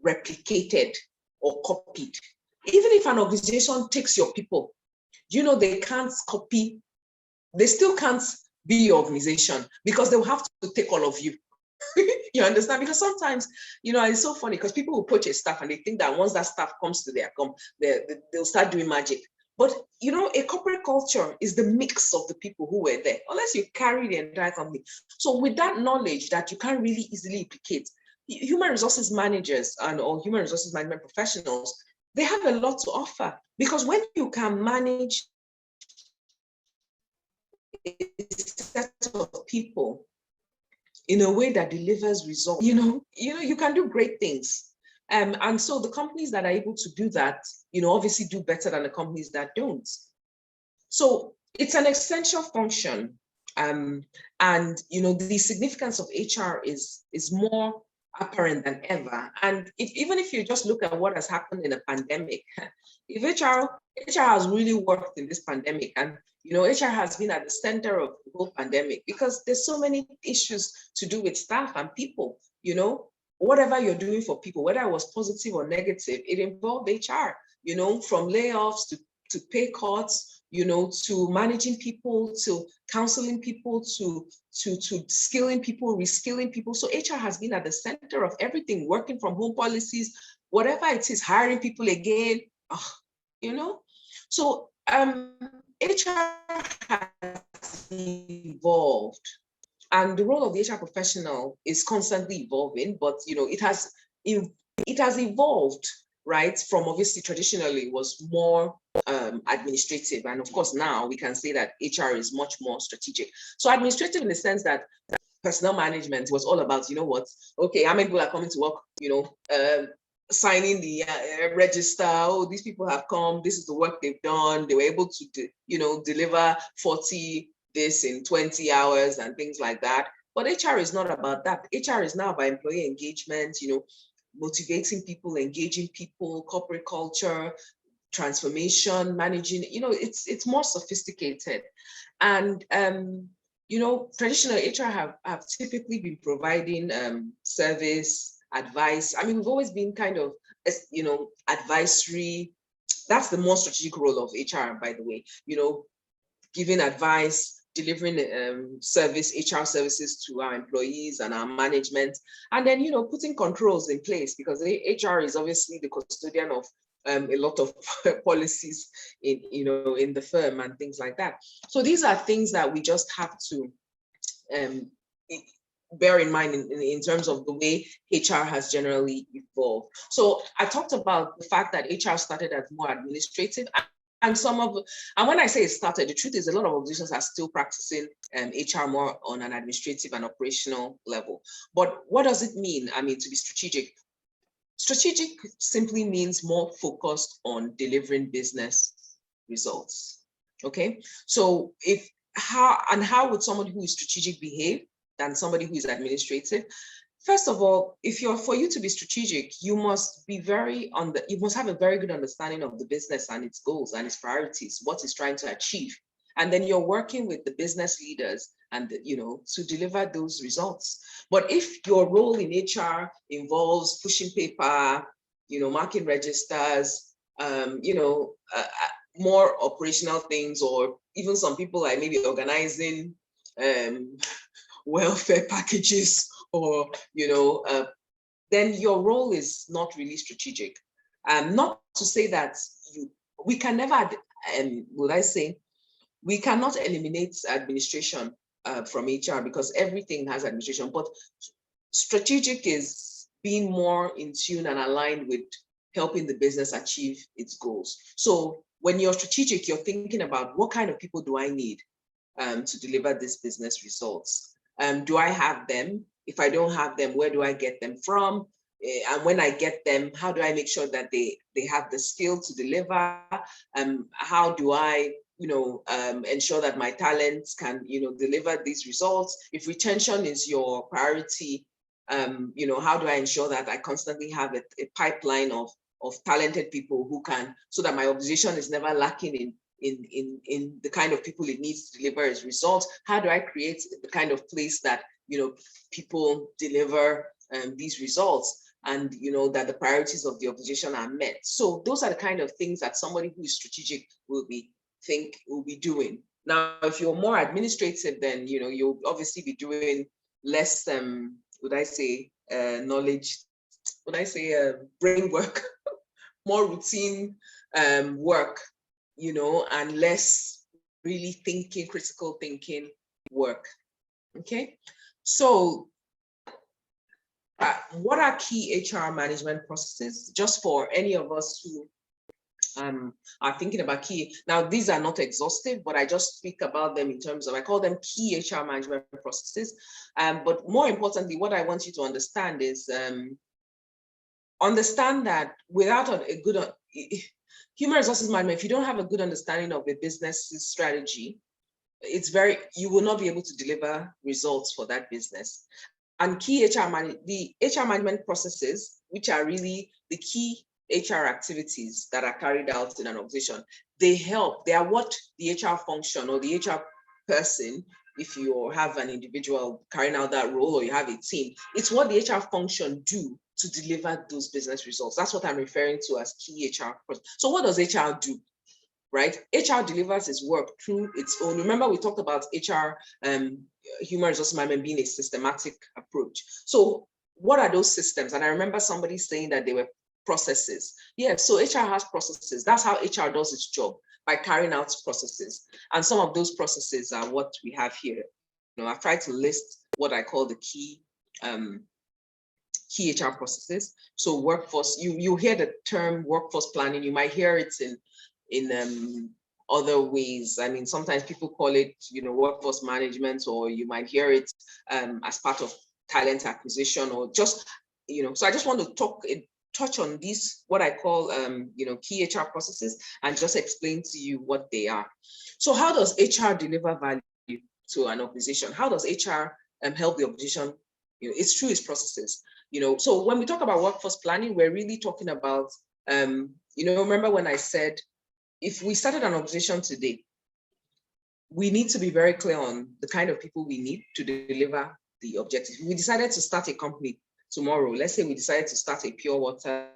replicated or copied. Even if an organization takes your people, you know, they can't copy, they still can't be your organization, because they will have to take all of you. You understand? Because sometimes, you know, it's so funny because people will poach a staff and they think that once that staff comes to their they'll start doing magic. But, you know, a corporate culture is the mix of the people who were there, unless you carry the entire company. So with that knowledge that you can't really easily replicate, human resources managers or human resources management professionals, they have a lot to offer, because when you can manage a set of people in a way that delivers results, you can do great things. And so the companies that are able to do that, obviously do better than the companies that don't. So it's an essential function. And the significance of HR is more apparent than ever. And even if you just look at what has happened in a pandemic, if HR has really worked in this pandemic, and HR has been at the center of the whole pandemic, because there's so many issues to do with staff and people. Whatever you're doing for people, whether it was positive or negative, it involved HR, from layoffs to pay cuts, to managing people, to counseling people, to skilling people, reskilling people. So HR has been at the center of everything, working from home policies, whatever it is, hiring people again, So HR has evolved, and the role of the HR professional is constantly evolving, but it has evolved, right? From obviously traditionally was more administrative, and of course now we can say that HR is much more strategic. So administrative in the sense that personnel management was all about, okay, how many people are coming to work, signing the register. Oh, these people have come, this is the work they've done, they were able to deliver 40 this in 20 hours and things like that. But HR is not about that. HR is now about employee engagement, motivating people, engaging people, corporate culture, transformation, managing, it's more sophisticated. And traditional HR have typically been providing service, advice. I mean, we've always been kind of, advisory. That's the more strategic role of HR, by the way, giving advice, delivering service, HR services to our employees and our management, and then, putting controls in place, because HR is obviously the custodian of a lot of policies in the firm and things like that. So these are things that we just have to bear in mind in terms of the way HR has generally evolved. So I talked about the fact that HR started as more administrative, and when I say it started, the truth is a lot of organizations are still practicing HR more on an administrative and operational level. But what does it mean? I mean, to be strategic. Strategic simply means more focused on delivering business results. Okay, so how would somebody who is strategic behave than somebody who is administrative? First of all, for you to be strategic, you must be you must have a very good understanding of the business and its goals and its priorities, what it's trying to achieve. And then you're working with the business leaders and, to deliver those results. But if your role in HR involves pushing paper, marking registers, more operational things, or even some people like maybe organizing welfare packages, or, then your role is not really strategic. Not to say that we can never, we cannot eliminate administration from HR, because everything has administration, but strategic is being more in tune and aligned with helping the business achieve its goals. So when you're strategic, you're thinking about what kind of people do I need to deliver this business results? Do I have them? If I don't have them, where do I get them from? And when I get them, how do I make sure that they have the skill to deliver? How do I ensure that my talents can, deliver these results? If retention is your priority, how do I ensure that I constantly have a pipeline of talented people who can, so that my organization is never lacking in the kind of people it needs to deliver its results? How do I create the kind of place that, people deliver these results, and that the priorities of the organization are met? So those are the kind of things that somebody who is strategic will be doing. Now, if you're more administrative, then you'll obviously be doing less knowledge, brain work, more routine work, and less really critical thinking work. Okay, so what are key HR management processes? Just for any of us who are thinking about key. Now, these are not exhaustive, but I just speak about them in terms of, I call them key HR management processes. But more importantly, what I want you to understand is, understand that without a good human resources management, if you don't have a good understanding of a business strategy, you will not be able to deliver results for that business. And the HR management processes, which are really the key HR activities that are carried out in an organization, they are what the HR function or the HR person, if you have an individual carrying out that role or you have a team, it's what the HR function do to deliver those business results. That's what I'm referring to as key HR. So what does HR do? Right? HR delivers its work through its own. Remember, we talked about HR, human resource management being a systematic approach. So what are those systems? And I remember somebody saying that they were processes. Yeah, so HR has processes. That's how HR does its job, by carrying out processes. And some of those processes are what we have here. I've tried to list what I call the key HR processes. So workforce, you hear the term workforce planning. You might hear it in other ways. I mean, sometimes people call it, workforce management, or you might hear it as part of talent acquisition, or just, so I just want to touch on these, what I call, key HR processes, and just explain to you what they are. So how does HR deliver value to an organization? How does HR help the organization? It's through its processes. So when we talk about workforce planning, we're really talking about, remember when I said, if we started an organization today, we need to be very clear on the kind of people we need to deliver the objectives. We decided to start a company tomorrow. Let's say we decided to start a pure water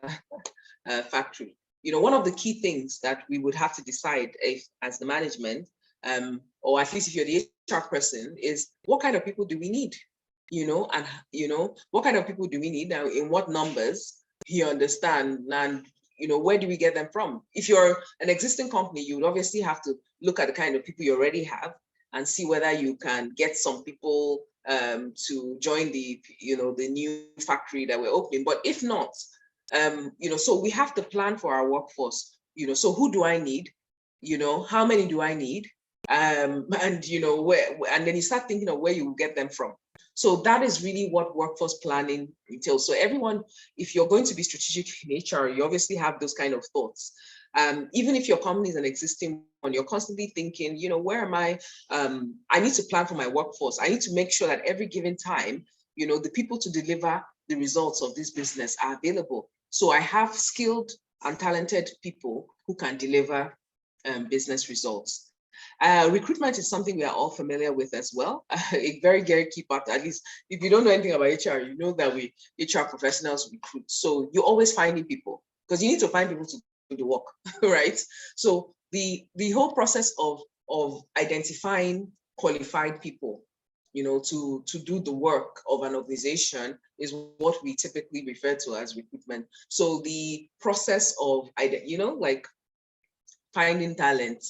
factory. One of the key things that we would have to decide as the management, or at least if you're the HR person, is what kind of people do we need? What kind of people do we need, and in what numbers? You understand? And where do we get them from? If you're an existing company, you would obviously have to look at the kind of people you already have and see whether you can get some people to join the new factory that we're opening. But if not, so we have to plan for our workforce. So who do I need? How many do I need? And where? And then you start thinking of where you will get them from. So that is really what workforce planning entails. So everyone, if you're going to be strategic in HR, you obviously have those kind of thoughts. Even if your company is an existing one, you're constantly thinking, where am I? I need to plan for my workforce. I need to make sure that every given time, the people to deliver the results of this business are available. So I have skilled and talented people who can deliver business results. Recruitment is something we are all familiar with as well. A very key part, at least if you don't know anything about HR, you know that HR professionals recruit. So you're always finding people, because you need to find people to do the work, right? So the whole process of identifying qualified people, to do the work of an organization is what we typically refer to as recruitment. So the process of, like finding talent,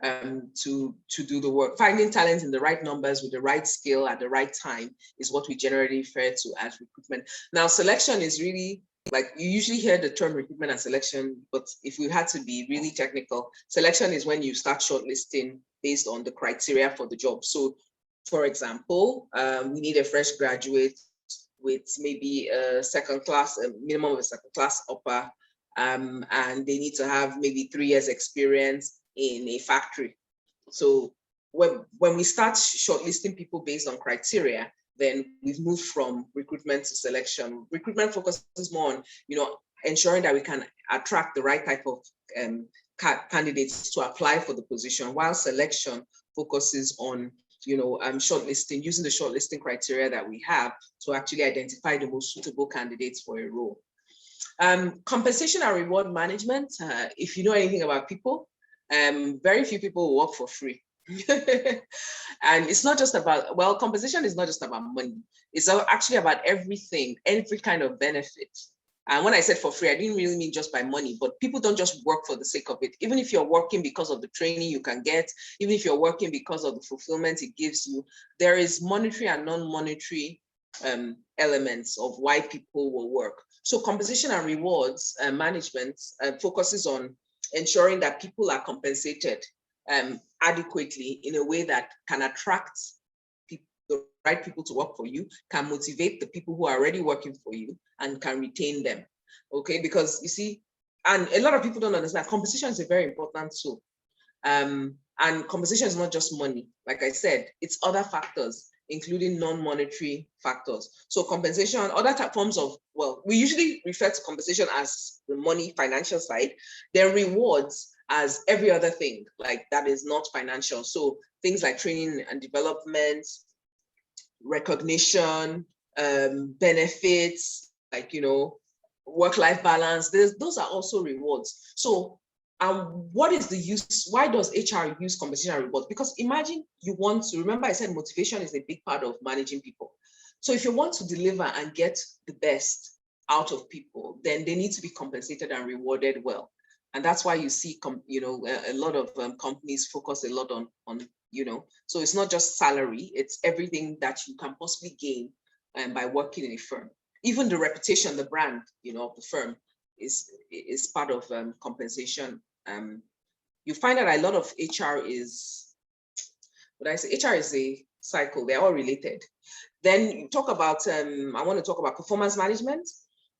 to do the work, finding talent in the right numbers with the right skill at the right time is what we generally refer to as recruitment. Now, selection is really, like, you usually hear the term recruitment and selection, but if we had to be really technical, selection is when you start shortlisting based on the criteria for the job. So, for example, we need a fresh graduate with maybe a minimum of a second class upper, and they need to have maybe 3 years experience in a factory. So when we start shortlisting people based on criteria, then we've moved from recruitment to selection. Recruitment focuses more on, ensuring that we can attract the right type of candidates to apply for the position, while selection focuses on, shortlisting, using the shortlisting criteria that we have to actually identify the most suitable candidates for a role. Compensation and reward management. If you know anything about people, very few people will work for free. And it's not just about, compensation is not just about money. It's actually about everything, every kind of benefit. And when I said for free, I didn't really mean just by money, but people don't just work for the sake of it. Even if you're working because of the training you can get, even if you're working because of the fulfillment it gives you, there is monetary and non-monetary elements of why people will work. So compensation and rewards management focuses on ensuring that people are compensated adequately in a way that can attract the right people to work for you, can motivate the people who are already working for you, and can retain them. Okay, because you see, and a lot of people don't understand, compensation is a very important tool. And compensation is not just money. Like I said, it's other factors, including non-monetary factors. So compensation, other forms of, we usually refer to compensation as the money, financial side. Then rewards as every other thing, like that is not financial. So things like training and development, recognition, benefits, like, work-life balance, those are also rewards. So what is the use? Why does HR use compensation and rewards? Because imagine you want to, remember I said motivation is a big part of managing people. So if you want to deliver and get the best out of people, then they need to be compensated and rewarded well. And that's why you see, a lot of companies focus a lot on, so it's not just salary, it's everything that you can possibly gain by working in a firm. Even the reputation, the brand, of the firm is part of compensation. You find that a lot of HR is, HR is a cycle, they're all related. Then you talk about, I want to talk about performance management.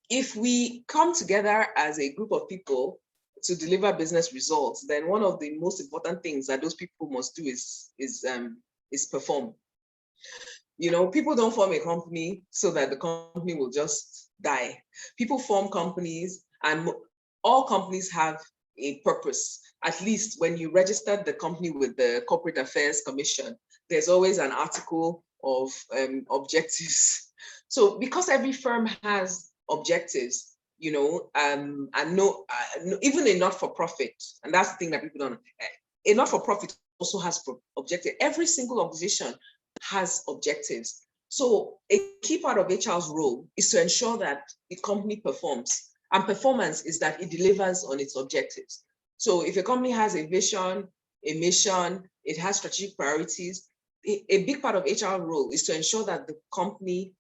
If we come together as a group of people to deliver business results, then one of the most important things that those people must do is perform. People don't form a company so that the company will just die. People form companies, and all companies have a purpose. At least when you registered the company with the Corporate Affairs Commission, there's always an article of objectives. So because every firm has objectives, and even a not-for-profit, and that's the thing that people don't know, a not-for-profit also has objectives. Every single organization has objectives. So a key part of HR's role is to ensure that the company performs. And performance is that it delivers on its objectives. So if a company has a vision, a mission, it has strategic priorities, a big part of HR role is to ensure that the company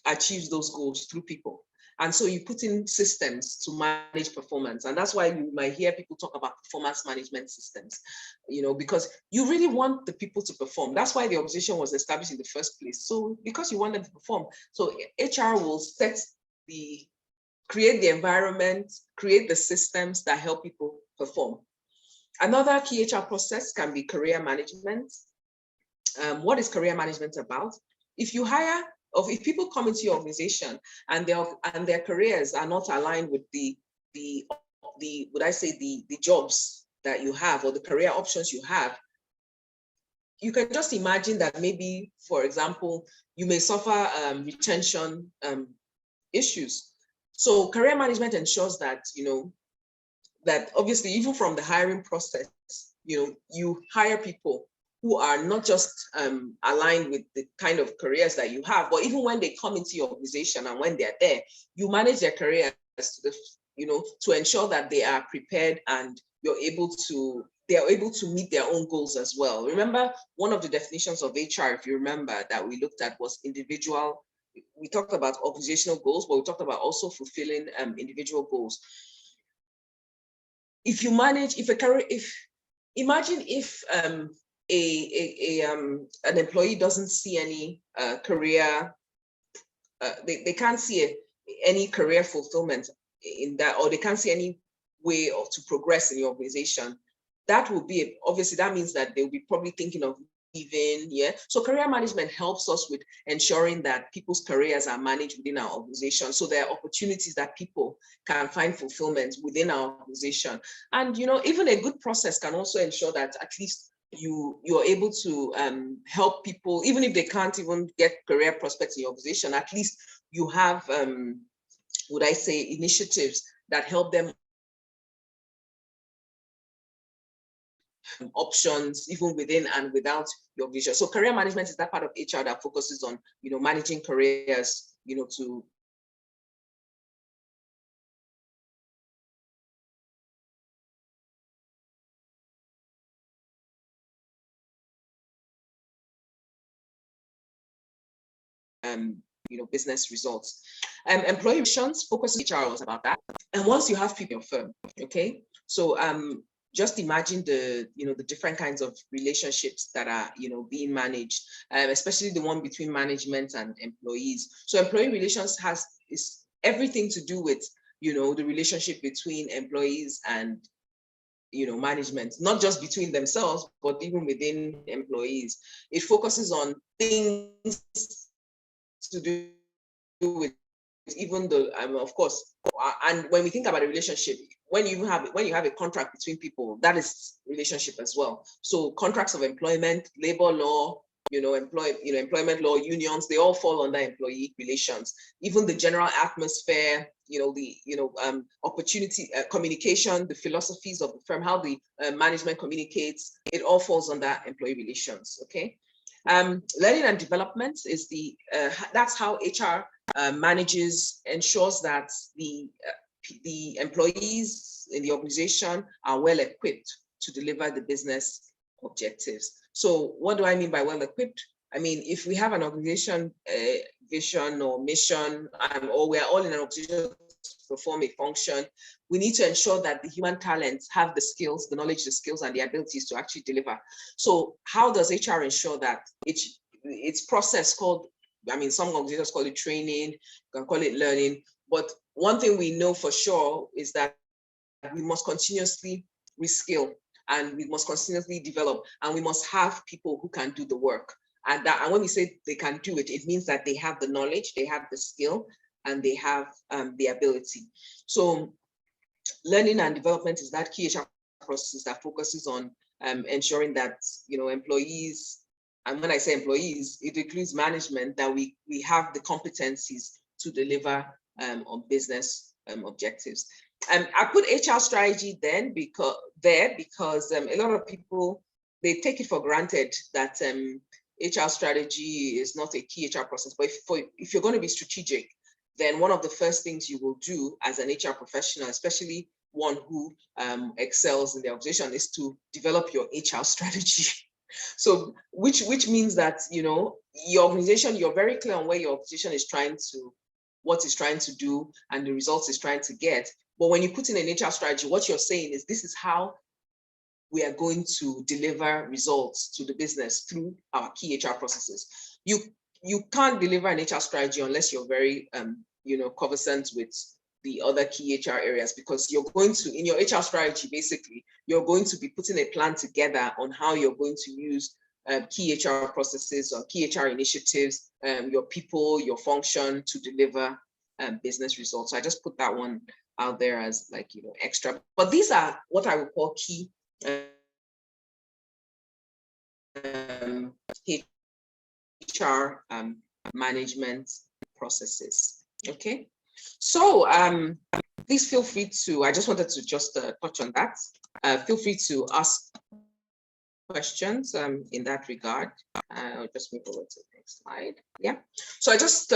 achieves those goals through people. And so you put in systems to manage performance. And that's why you might hear people talk about performance management systems, because you really want the people to perform. That's why the organization was established in the first place. So because you want them to perform. So HR will create the environment, create the systems that help people perform. Another key HR process can be career management. What is career management about? If people come into your organization and their careers are not aligned with the jobs that you have or the career options you have, you can just imagine that maybe, for example, you may suffer retention issues. So career management ensures that, that obviously even from the hiring process, you hire people who are not just aligned with the kind of careers that you have, but even when they come into your organization and when they're there, you manage their careers to ensure that they are prepared and they are able to meet their own goals as well. Remember, one of the definitions of HR, if you remember, that we looked at was individual. We talked about organizational goals, but we talked about also fulfilling individual goals. If you manage, imagine if an employee doesn't see any career, they can't see any career fulfillment in that, or they can't see any way to progress in the organization. That will be, obviously, that means that they'll be probably thinking of in. Yeah. So career management helps us with ensuring that people's careers are managed within our organization. So there are opportunities that people can find fulfillment within our organization. And, even a good process can also ensure that at least you're able to help people, even if they can't even get career prospects in your organization, at least you have, would I say, initiatives that help them options even within and without your vision. So career management is that part of HR that focuses on, managing careers, to business results. Employee relations focuses HR was about that. And once you have people in your firm, okay, so just imagine the different kinds of relationships that are being managed, especially the one between management and employees. So employee relations is everything to do with the relationship between employees and management, not just between themselves, but even within employees. It focuses on things to do with even the of course, and when we think about a relationship, when you have a contract between people, that is relationship as well. So contracts of employment, labor law, employment law, unions, they all fall under employee relations. Even the general atmosphere, the opportunity, communication, the philosophies of the firm, how the management communicates, it all falls under employee relations. Okay. Learning and development is that's how HR ensures that the employees in the organization are well equipped to deliver the business objectives. So what do I mean by well equipped? I mean, if we have an organization vision or mission, or we're all in an organization to perform a function, we need to ensure that the human talents have the skills, the knowledge, the skills, and the abilities to actually deliver. So how does HR ensure that it's process called, some organizations call it training, you can call it learning, but one thing we know for sure is that we must continuously reskill, and we must continuously develop, and we must have people who can do the work. And when we say they can do it, it means that they have the knowledge, they have the skill, and they have the ability. So learning and development is that key HR process that focuses on ensuring that employees, and when I say employees, it includes management, that we have the competencies to deliver on business objectives. I put HR strategy because a lot of people, they take it for granted that HR strategy is not a key HR process. But if you're going to be strategic, then one of the first things you will do as an HR professional, especially one who excels in the organization, is to develop your HR strategy. So which means that your organization, you're very clear on where your organization is what it's trying to do, and the results it's trying to get. But when you put in an HR strategy, what you're saying is, this is how we are going to deliver results to the business through our key HR processes. You can't deliver an HR strategy unless you're very conversant with the other key HR areas, because you're going to, in your HR strategy, basically, you're going to be putting a plan together on how you're going to use key HR processes or key HR initiatives, your people, your function, to deliver business results. So I just put that one out there as extra. But these are what I would call key HR management processes. Okay. So please feel free to, I just wanted to just touch on that. Feel free to ask questions in that regard. I'll just move over to the next slide. Yeah. So I just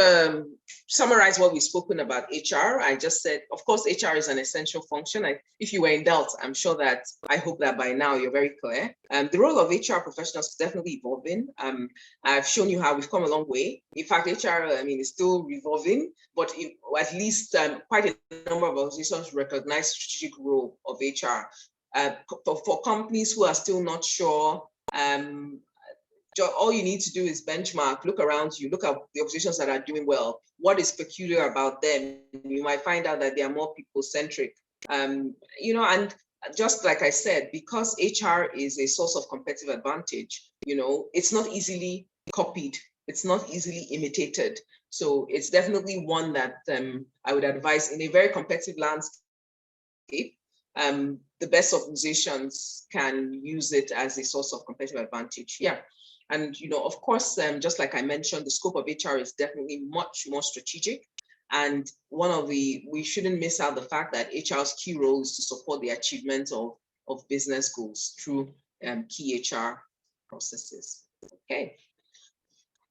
summarize what we've spoken about HR. I just said, of course, HR is an essential function. If you were in doubt, I hope that by now you're very clear. The role of HR professionals is definitely evolving. I've shown you how we've come a long way. In fact, HR, is still revolving, but at least quite a number of organizations recognize the strategic role of HR. For companies who are still not sure, all you need to do is benchmark, look around you, look at the organizations that are doing well. What is peculiar about them? You might find out that they are more people-centric. And just like I said, because HR is a source of competitive advantage, it's not easily copied. It's not easily imitated. So it's definitely one that I would advise in a very competitive landscape. The best organizations can use it as a source of competitive advantage. Yeah. And, of course, just like I mentioned, the scope of HR is definitely much more strategic. And we shouldn't miss out the fact that HR's key role is to support the achievement of business goals through key HR processes. Okay.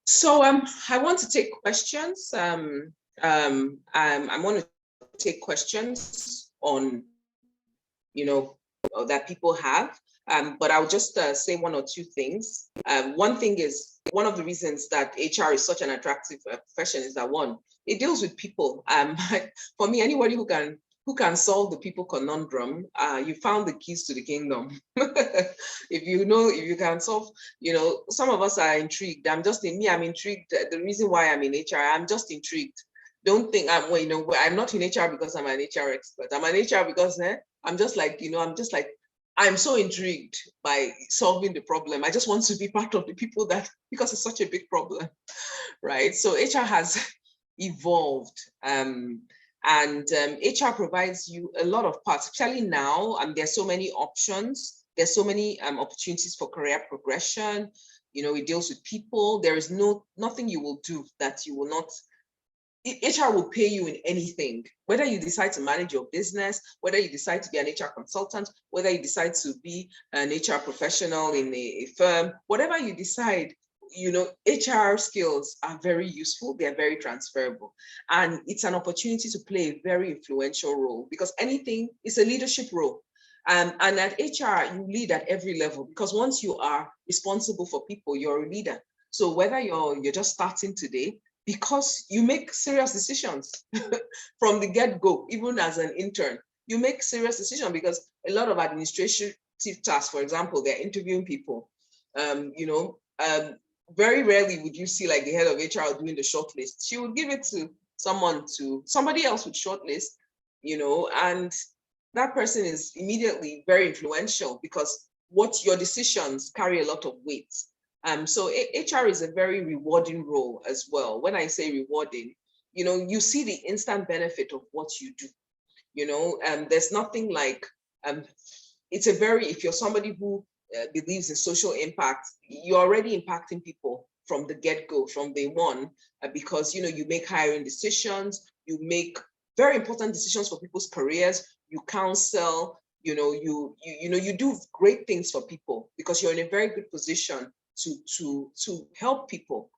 So I want to take questions. I want to take questions on, that people have. But I'll just say one or two things. One thing is, one of the reasons that HR is such an attractive profession is that, one, it deals with people. For me, anybody who can solve the people conundrum, you found the keys to the kingdom. If you can solve, some of us are intrigued. I'm intrigued. The reason why I'm in HR, I'm just intrigued. Don't think I'm not in HR because I'm an HR expert. I'm an HR because I'm just like, I'm so intrigued by solving the problem. I just want to be part of the people because it's such a big problem, right? So HR has evolved, and HR provides you a lot of parts, especially now. There's so many options. There's so many opportunities for career progression. It deals with people. There is nothing you will do that you will not. HR will pay you in anything, whether you decide to manage your business, whether you decide to be an HR consultant, whether you decide to be an HR professional in a firm, whatever you decide, HR skills are very useful. They're very transferable. And it's an opportunity to play a very influential role, because anything is a leadership role. And at HR, you lead at every level, because once you are responsible for people, you're a leader. So whether you're just starting today, because you make serious decisions from the get-go, even as an intern, you make serious decisions, because a lot of administrative tasks, for example, they're interviewing people. Very rarely would you see like the head of HR doing the shortlist. She would give it to somebody else would shortlist, and that person is immediately very influential, because what your decisions carry a lot of weight. So HR is a very rewarding role as well. When I say rewarding, you see the instant benefit of what you do. There's nothing like, if you're somebody who believes in social impact, you're already impacting people from the get-go, from day one, because you make hiring decisions, you make very important decisions for people's careers, you counsel, you do great things for people, because you're in a very good position to help people.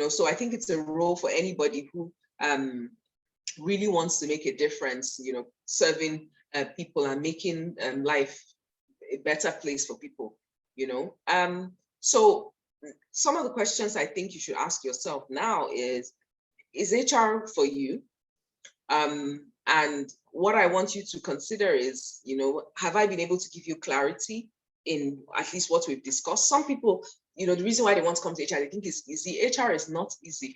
So I think it's a role for anybody who really wants to make a difference, serving people and making life a better place for people. So some of the questions I think you should ask yourself now is HR for you? And what I want you to consider is, have I been able to give you clarity in at least what we've discussed? Some people, the reason why they want to come to HR, they think it's easy. HR is not easy.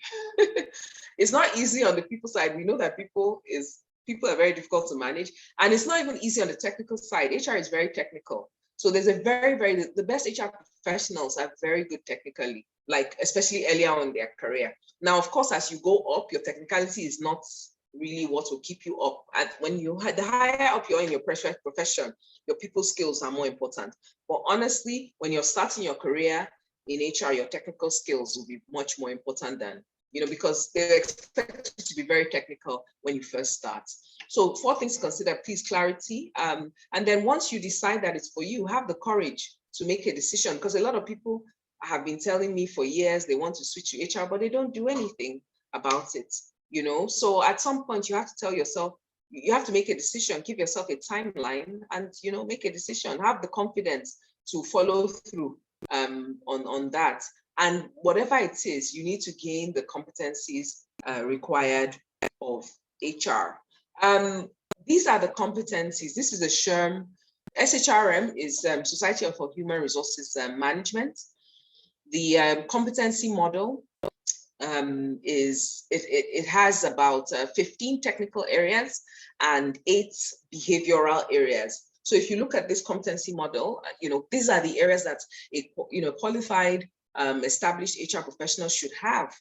It's not easy on the people side. We know that people are very difficult to manage, and it's not even easy on the technical side. HR is very technical. So there's the best HR professionals are very good technically, like especially earlier on in their career. Now, of course, as you go up, your technicality is not really what will keep you up. And when the higher up you're in your profession, your people skills are more important. But honestly, when you're starting your career in HR, your technical skills will be much more important than, because they expect you to be very technical when you first start. So 4 things to consider, please, clarity. And then once you decide that it's for you, have the courage to make a decision, because a lot of people have been telling me for years they want to switch to HR, but they don't do anything about it. So at some point you have to tell yourself, you have to make a decision, give yourself a timeline, and make a decision, have the confidence to follow through on that. And whatever it is, you need to gain the competencies required of HR. These are the competencies. This is a SHRM. SHRM is Society for Human Resources Management. The competency model it has about 15 technical areas and 8 behavioral areas. So if you look at this competency model, these are the areas that a qualified, established HR professional should have.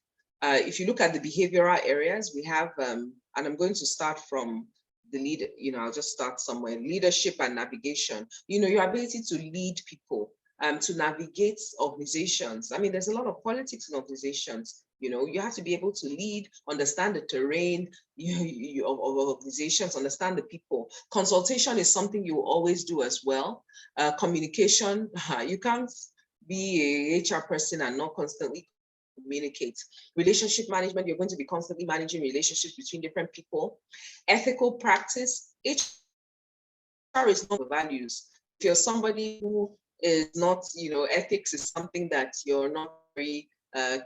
If you look at the behavioral areas, we have, and I'm going to start from the lead, I'll just start somewhere, leadership and navigation, your ability to lead people, to navigate organizations. I mean, there's a lot of politics in organizations. You have to be able to lead, understand the terrain of organizations, understand the people. Consultation is something you will always do as well. Communication, you can't be a HR person and not constantly communicate. Relationship management, you're going to be constantly managing relationships between different people. Ethical practice, HR is not values. If you're somebody who is not, ethics is something that you're not very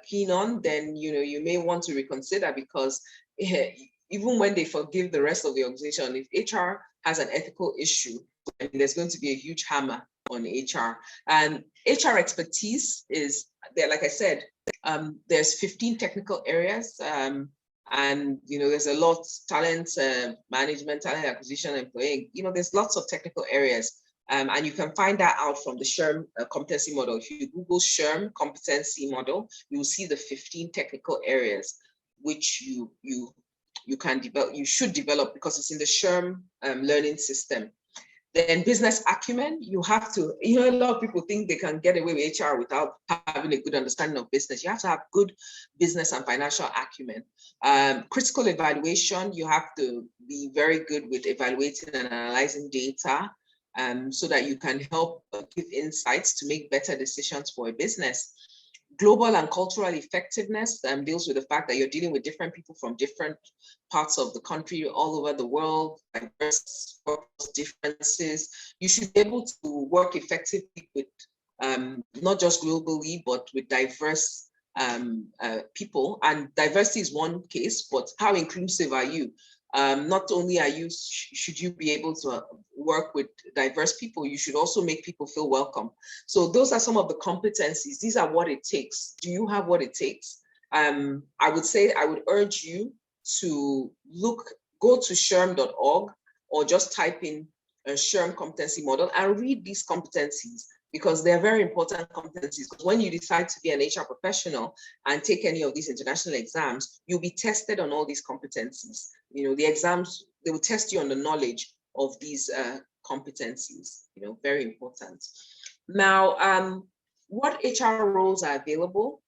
keen on, then you may want to reconsider, because even when they forgive the rest of the organization, if HR has an ethical issue, there's going to be a huge hammer on HR. And HR expertise is there, like I said, there's 15 technical areas, and there's a lot, talent management, talent acquisition, employee, there's lots of technical areas. And you can find that out from the SHRM competency model. If you Google SHRM competency model, you will see the 15 technical areas which you can develop, you should develop, because it's in the SHRM learning system. Then business acumen, you have to, a lot of people think they can get away with HR without having a good understanding of business. You have to have good business and financial acumen. Critical evaluation, you have to be very good with evaluating and analyzing data, so that you can help give insights to make better decisions for a business. Global and cultural effectiveness deals with the fact that you're dealing with different people from different parts of the country, all over the world, diverse differences. You should be able to work effectively with not just globally, but with diverse people. And diversity is one case, but how inclusive are you? Not only should you be able to work with diverse people, you should also make people feel welcome. So those are some of the competencies. These are what it takes. Do you have what it takes? I would urge you to go to shrm.org, or just type in a SHRM competency model and read these competencies, because they're very important competencies. Because when you decide to be an HR professional and take any of these international exams, you'll be tested on all these competencies. The exams, they will test you on the knowledge of these competencies, very important. Now, what HR roles are available?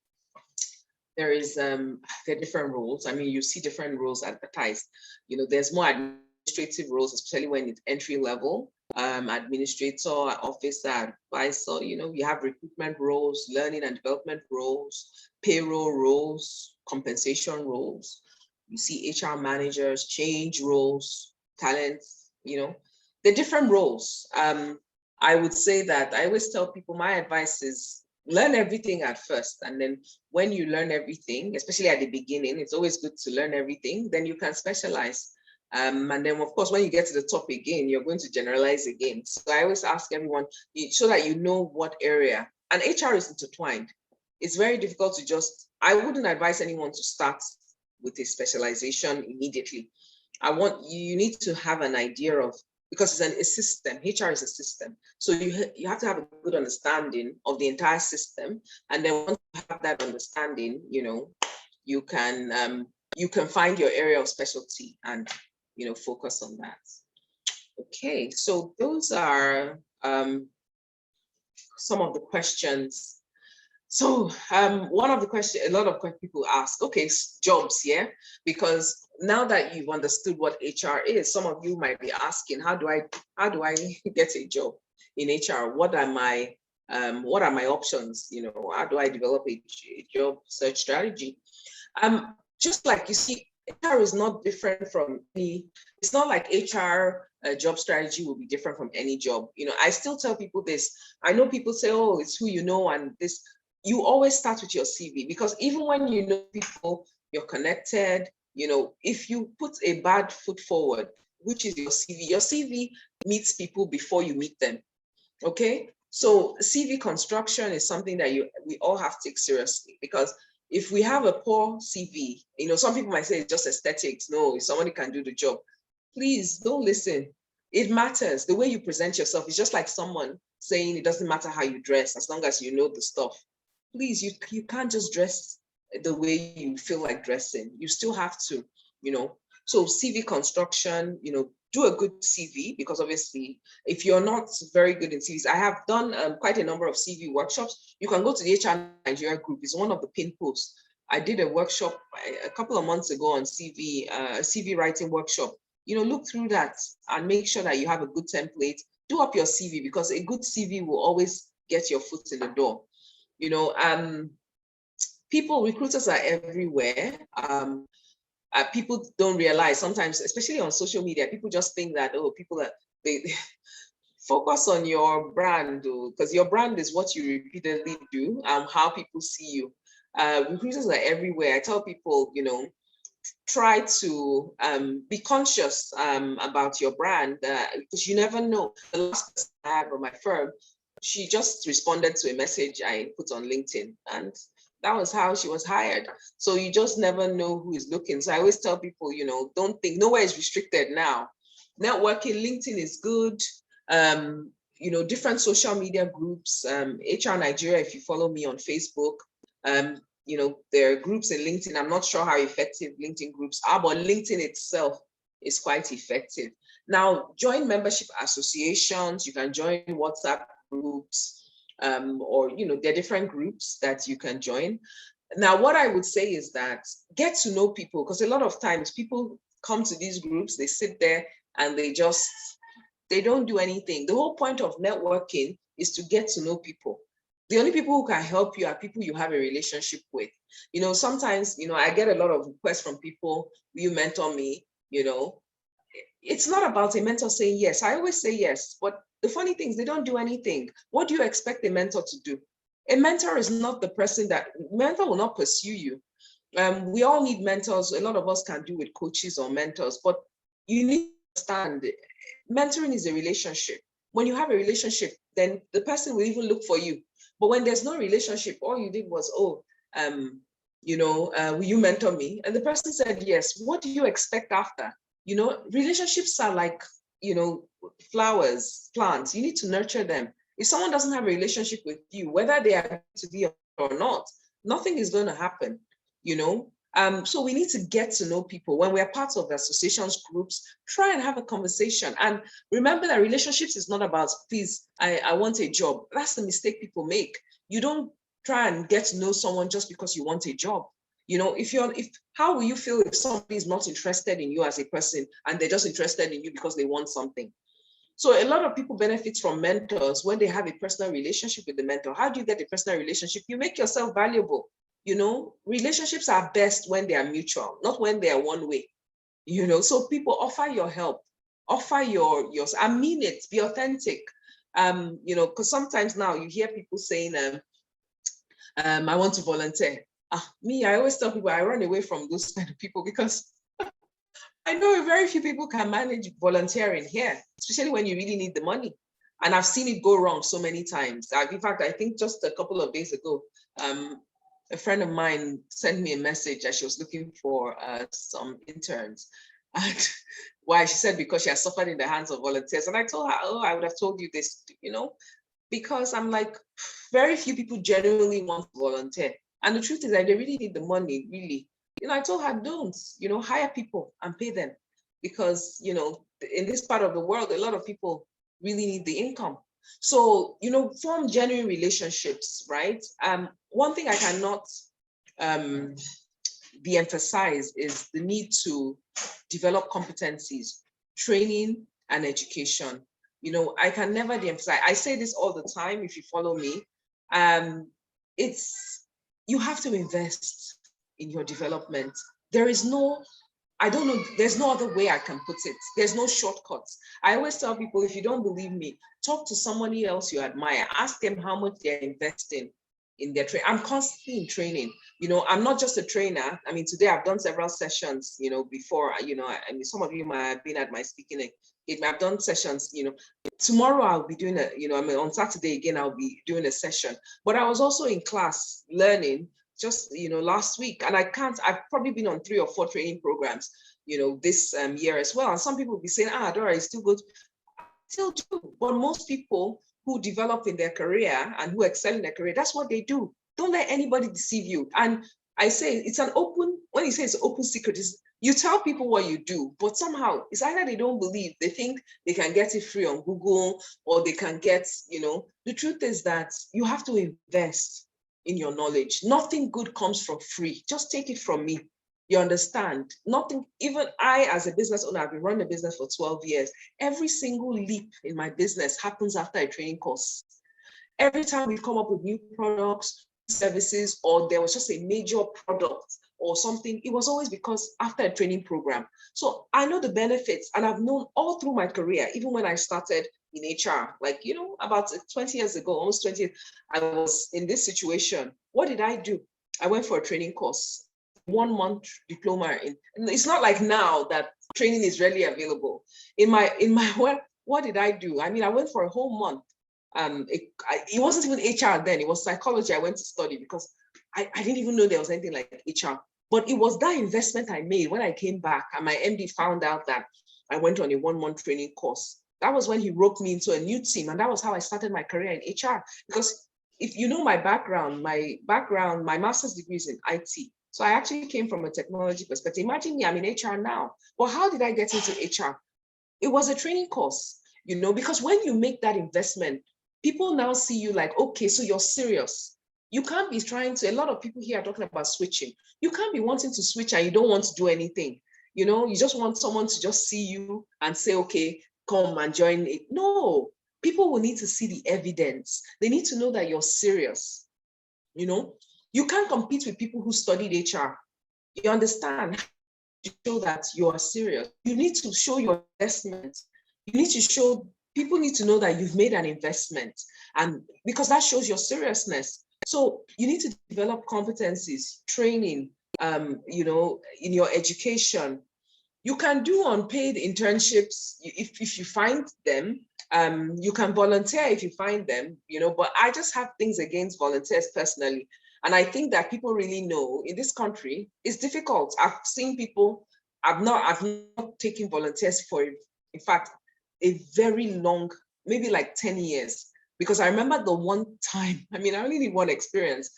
There are different roles. I mean, you see different roles advertised. There's more administrative roles, especially when it's entry level. Administrator, officer, advisor, you have recruitment roles, learning and development roles, payroll roles, compensation roles. You see HR managers, change roles, talent, the different roles. I would say that I always tell people, my advice is learn everything at first. And then when you learn everything, especially at the beginning, it's always good to learn everything, then you can specialize. And then, of course, when you get to the top again, you're going to generalize again. So I always ask everyone, so that you know what area. And HR is intertwined. It's very difficult to I wouldn't advise anyone to start with a specialization immediately. You need to have an idea of, because it's a system. HR is a system. So you have to have a good understanding of the entire system. And then once you have that understanding, you can find your area of specialty and focus on that. Okay, so those are some of the questions. So one of the questions, a lot of people ask, okay, jobs, yeah? Because now that you've understood what HR is, some of you might be asking, how do I get a job in HR? What are my options? How do I develop a job search strategy? Just like you see, HR is not different from it's not like HR job strategy will be different from any job. I still tell people this. I know people say, oh, it's who you know, and this. You always start with your CV, because even when you know people, you're connected, if you put a bad foot forward, which is your CV meets people before you meet them. Okay. So CV construction is something that we all have to take seriously, because if we have a poor CV, some people might say it's just aesthetics. No, if somebody can do the job, please don't listen. It matters. The way you present yourself is just like someone saying it doesn't matter how you dress as long as you know the stuff. Please, you can't just dress the way you feel like dressing. You still have to, you know. So CV construction, you know, do a good CV, because obviously if you're not very good in CVs, I have done quite a number of CV workshops. You can go to the HR Nigeria group. It's one of the pin posts. I did a workshop a couple of months ago on CV, CV writing workshop. You know, look through that and make sure that you have a good template. Do up your CV, because a good CV will always get your foot in the door. You know, recruiters are everywhere. People don't realize sometimes, especially on social media, people just think that, oh, they focus on your brand, because your brand is what you repeatedly do and how people see you. Recruiters are everywhere. I tell people, you know, try to be conscious about your brand, because you never know. The last person I had on my firm, she just responded to a message I put on LinkedIn, and that was how she was hired. So you just never know who is looking. So I always tell people, you know, don't think, nowhere is restricted now. Networking, LinkedIn is good. You know, different social media groups, HR Nigeria, if you follow me on Facebook, you know, there are groups in LinkedIn. I'm not sure how effective LinkedIn groups are, but LinkedIn itself is quite effective. Now, join membership associations. You can join WhatsApp groups, or, you know, there are different groups that you can join. Now, what I would say is that get to know people, because a lot of times people come to these groups, they sit there and they don't do anything. The whole point of networking is to get to know people. The only people who can help you are people you have a relationship with. You know, sometimes, you know, I get a lot of requests from people, will you mentor me? You know, it's not about a mentor saying yes. I always say yes, but the funny thing is they don't do anything. What do you expect a mentor to do? A mentor is not the person mentor will not pursue you. We all need mentors. A lot of us can do with coaches or mentors, but you need to understand mentoring is a relationship. When you have a relationship, then the person will even look for you. But when there's no relationship, all you did was, you know, will you mentor me? And the person said yes. What do you expect after? You know, relationships are like, you know, flowers, plants. You need to nurture them. If someone doesn't have a relationship with you, whether they are to be or not, nothing is going to happen, you know. So we need to get to know people. When we're part of the associations, groups, try and have a conversation. And remember that relationships is not about, please, I want a job. That's the mistake people make. You don't try and get to know someone just because you want a job. You know, how will you feel if somebody is not interested in you as a person and they're just interested in you because they want something? So a lot of people benefit from mentors when they have a personal relationship with the mentor. How do you get a personal relationship? You make yourself valuable. You know, relationships are best when they are mutual, not when they are one way. You know, so people offer your help, offer yours. I mean it, be authentic. You know, because sometimes now you hear people saying, I want to volunteer. I always tell people I run away from those kind of people, because I know very few people can manage volunteering here, especially when you really need the money. And I've seen it go wrong so many times. In fact, I think just a couple of days ago, a friend of mine sent me a message that she was looking for some interns. And why? She said because she has suffered in the hands of volunteers. And I told her, oh, I would have told you this, you know, because I'm like, very few people genuinely want to volunteer. And the truth is that they really need the money, really. You know, I told her, don't, you know, hire people and pay them, because, you know, in this part of the world, a lot of people really need the income. So, you know, form genuine relationships, right? One thing I cannot de-emphasize is the need to develop competencies, training and education. You know, I can never de-emphasize. I say this all the time, if you follow me, you have to invest in your development. There is no, I don't know, there's no other way I can put it. There's no shortcuts. I always tell people, if you don't believe me, talk to somebody else you admire. Ask them how much they're investing in their training. I'm constantly in training. You know, I'm not just a trainer. I mean, today I've done several sessions, you know, before, you know, I mean, some of you might have been at my speaking engagement. I've done sessions, you know. Tomorrow I'll be doing on Saturday again, I'll be doing a session. But I was also in class learning just, you know, last week. And I've probably been on 3 or 4 training programs, you know, this year as well. And some people will be saying, Dora, it's too good. still do. But most people who develop in their career and who excel in their career, that's what they do. Don't let anybody deceive you. And I say it's an open, when you say it's open secret, you tell people what you do, but somehow it's either they don't believe, they think they can get it free on Google, or they can get, the truth is that you have to invest in your knowledge. Nothing good comes for free. Just take it from me. You understand? Nothing, even I, as a business owner, I've been running a business for 12 years. Every single leap in my business happens after a training course. Every time we come up with new products, services, or there was just a major product or something, it was always because after a training program. So I know the benefits, and I've known all through my career, even when I started in HR, like, about 20 years ago, almost 20 years, I was in this situation. What did I do? I went for a training course, 1 month diploma and it's not like now that training is readily available. In my what did I do? I mean, I went for a whole month. It wasn't even HR then, it was psychology I went to study, because I didn't even know there was anything like HR. But it was that investment I made when I came back and my MD found out that I went on a 1 month training course. That was when he roped me into a new team. And that was how I started my career in HR. Because if you know my background, my master's degree is in IT. So I actually came from a technology perspective. Imagine me, I'm in HR now. Well, how did I get into HR? It was a training course, because when you make that investment, people now see you like, okay, so you're serious. You can't be trying to, a lot of people here are talking about switching. You can't be wanting to switch and you don't want to do anything. You just want someone to just see you and say, okay, come and join it. No, people will need to see the evidence. They need to know that you're serious. You can't compete with people who studied HR. You understand? To show that you are serious. You need to show your investment. You need to show, people need to know that you've made an investment, and because that shows your seriousness. So you need to develop competencies, training, in your education. You can do unpaid internships if you find them. You can volunteer if you find them, but I just have things against volunteers personally. And I think that people really know in this country, it's difficult. I've seen people, I've not taken volunteers for, in fact, a very long, maybe like 10 years. Because I remember the one time, I only need one experience,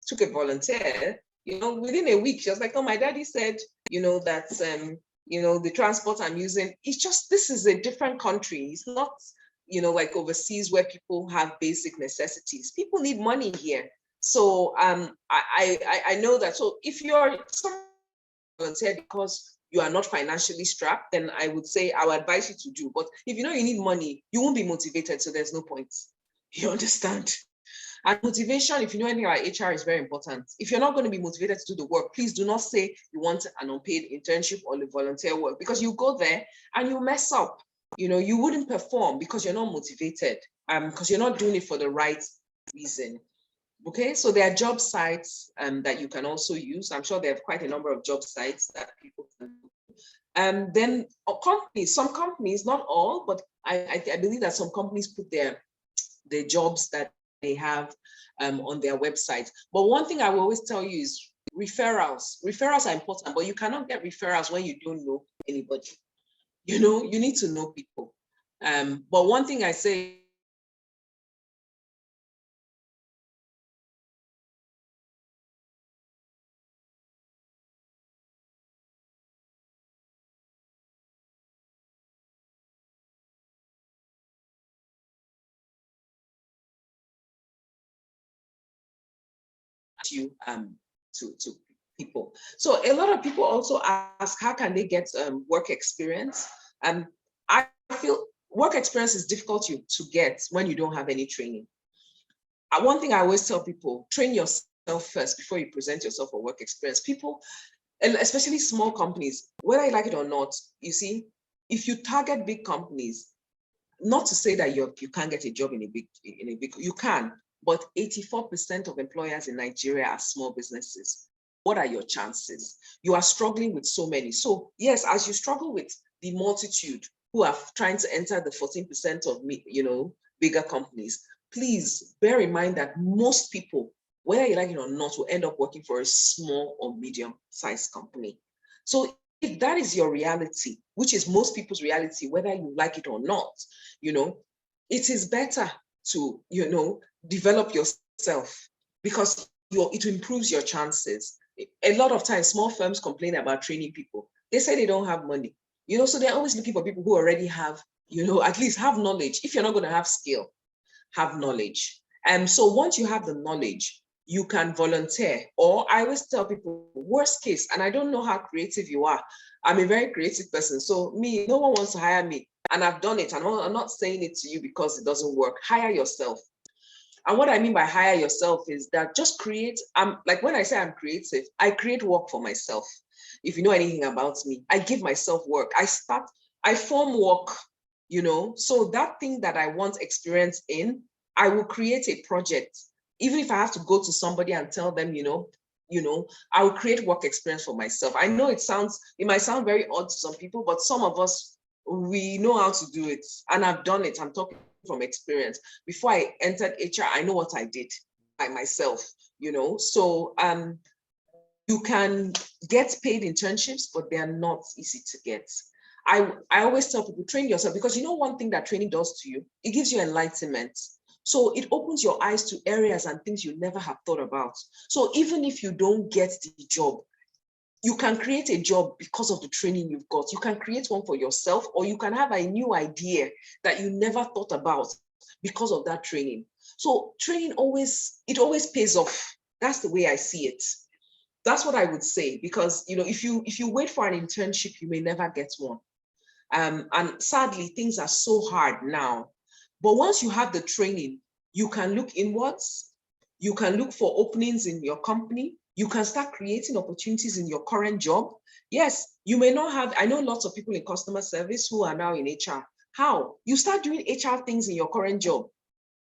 took a volunteer, within a week, she was like, oh, my daddy said, that, the transport I'm using, it's just, this is a different country. It's not, like overseas where people have basic necessities. People need money here. So I know that. So if you're someone volunteer because you are not financially strapped, then I would say I would advise you to do. But if you know you need money, you won't be motivated. So there's no point. You understand? And motivation, if you know anything about HR, is very important. If you're not going to be motivated to do the work, please do not say you want an unpaid internship or the volunteer work, because you go there and you mess up. You wouldn't perform because you're not motivated, because you're not doing it for the right reason. Okay, so there are job sites that you can also use. I'm sure there are quite a number of job sites that people can do. Then companies, some companies, not all, but I believe that some companies put their jobs that they have on their website. But one thing I will always tell you is referrals. Referrals are important, but you cannot get referrals when you don't know anybody. You need to know people. But one thing I say, you to people. So a lot of people also ask, how can they get work experience? I feel work experience is difficult to get when you don't have any training. One thing I always tell people, train yourself first before you present yourself for work experience. People, and especially small companies, whether you like it or not, you see, if you target big companies, not to say that you can't get a job in a big, you can, but 84% of employers in Nigeria are small businesses. What are your chances? You are struggling with so many. So yes, as you struggle with the multitude who are trying to enter the 14% of bigger companies, please bear in mind that most people, whether you like it or not, will end up working for a small or medium-sized company. So if that is your reality, which is most people's reality, whether you like it or not, it is better to, develop yourself, because it improves your chances. A lot of times, small firms complain about training people. They say they don't have money, so they're always looking for people who already have, at least have knowledge. If you're not going to have skill, have knowledge. And so once you have the knowledge, you can volunteer. Or I always tell people, worst case, and I don't know how creative you are. I'm a very creative person. So no one wants to hire me. And I've done it. And I'm not saying it to you because it doesn't work. Hire yourself. And what I mean by hire yourself is that just create, like when I say I'm creative, I create work for myself. If you know anything about me, I give myself work. I form work, so that thing that I want experience in, I will create a project. Even if I have to go to somebody and tell them, I will create work experience for myself. I know it might sound very odd to some people, but some of us, we know how to do it. And I've done it. I'm talking from experience. Before I entered HR, I know what I did by myself, So you can get paid internships, but they're not easy to get. I always tell people, train yourself, because one thing that training does to you, it gives you enlightenment. So it opens your eyes to areas and things you never have thought about. So even if you don't get the job, you can create a job because of the training you've got. You can create one for yourself, or you can have a new idea that you never thought about because of that training. So training always pays off. That's the way I see it. That's what I would say, because if you wait for an internship, you may never get one. And sadly, things are so hard now. But once you have the training, you can look inwards. You can look for openings in your company. You can start creating opportunities in your current job. Yes, you may not have, I know lots of people in customer service who are now in HR. How? You start doing HR things in your current job,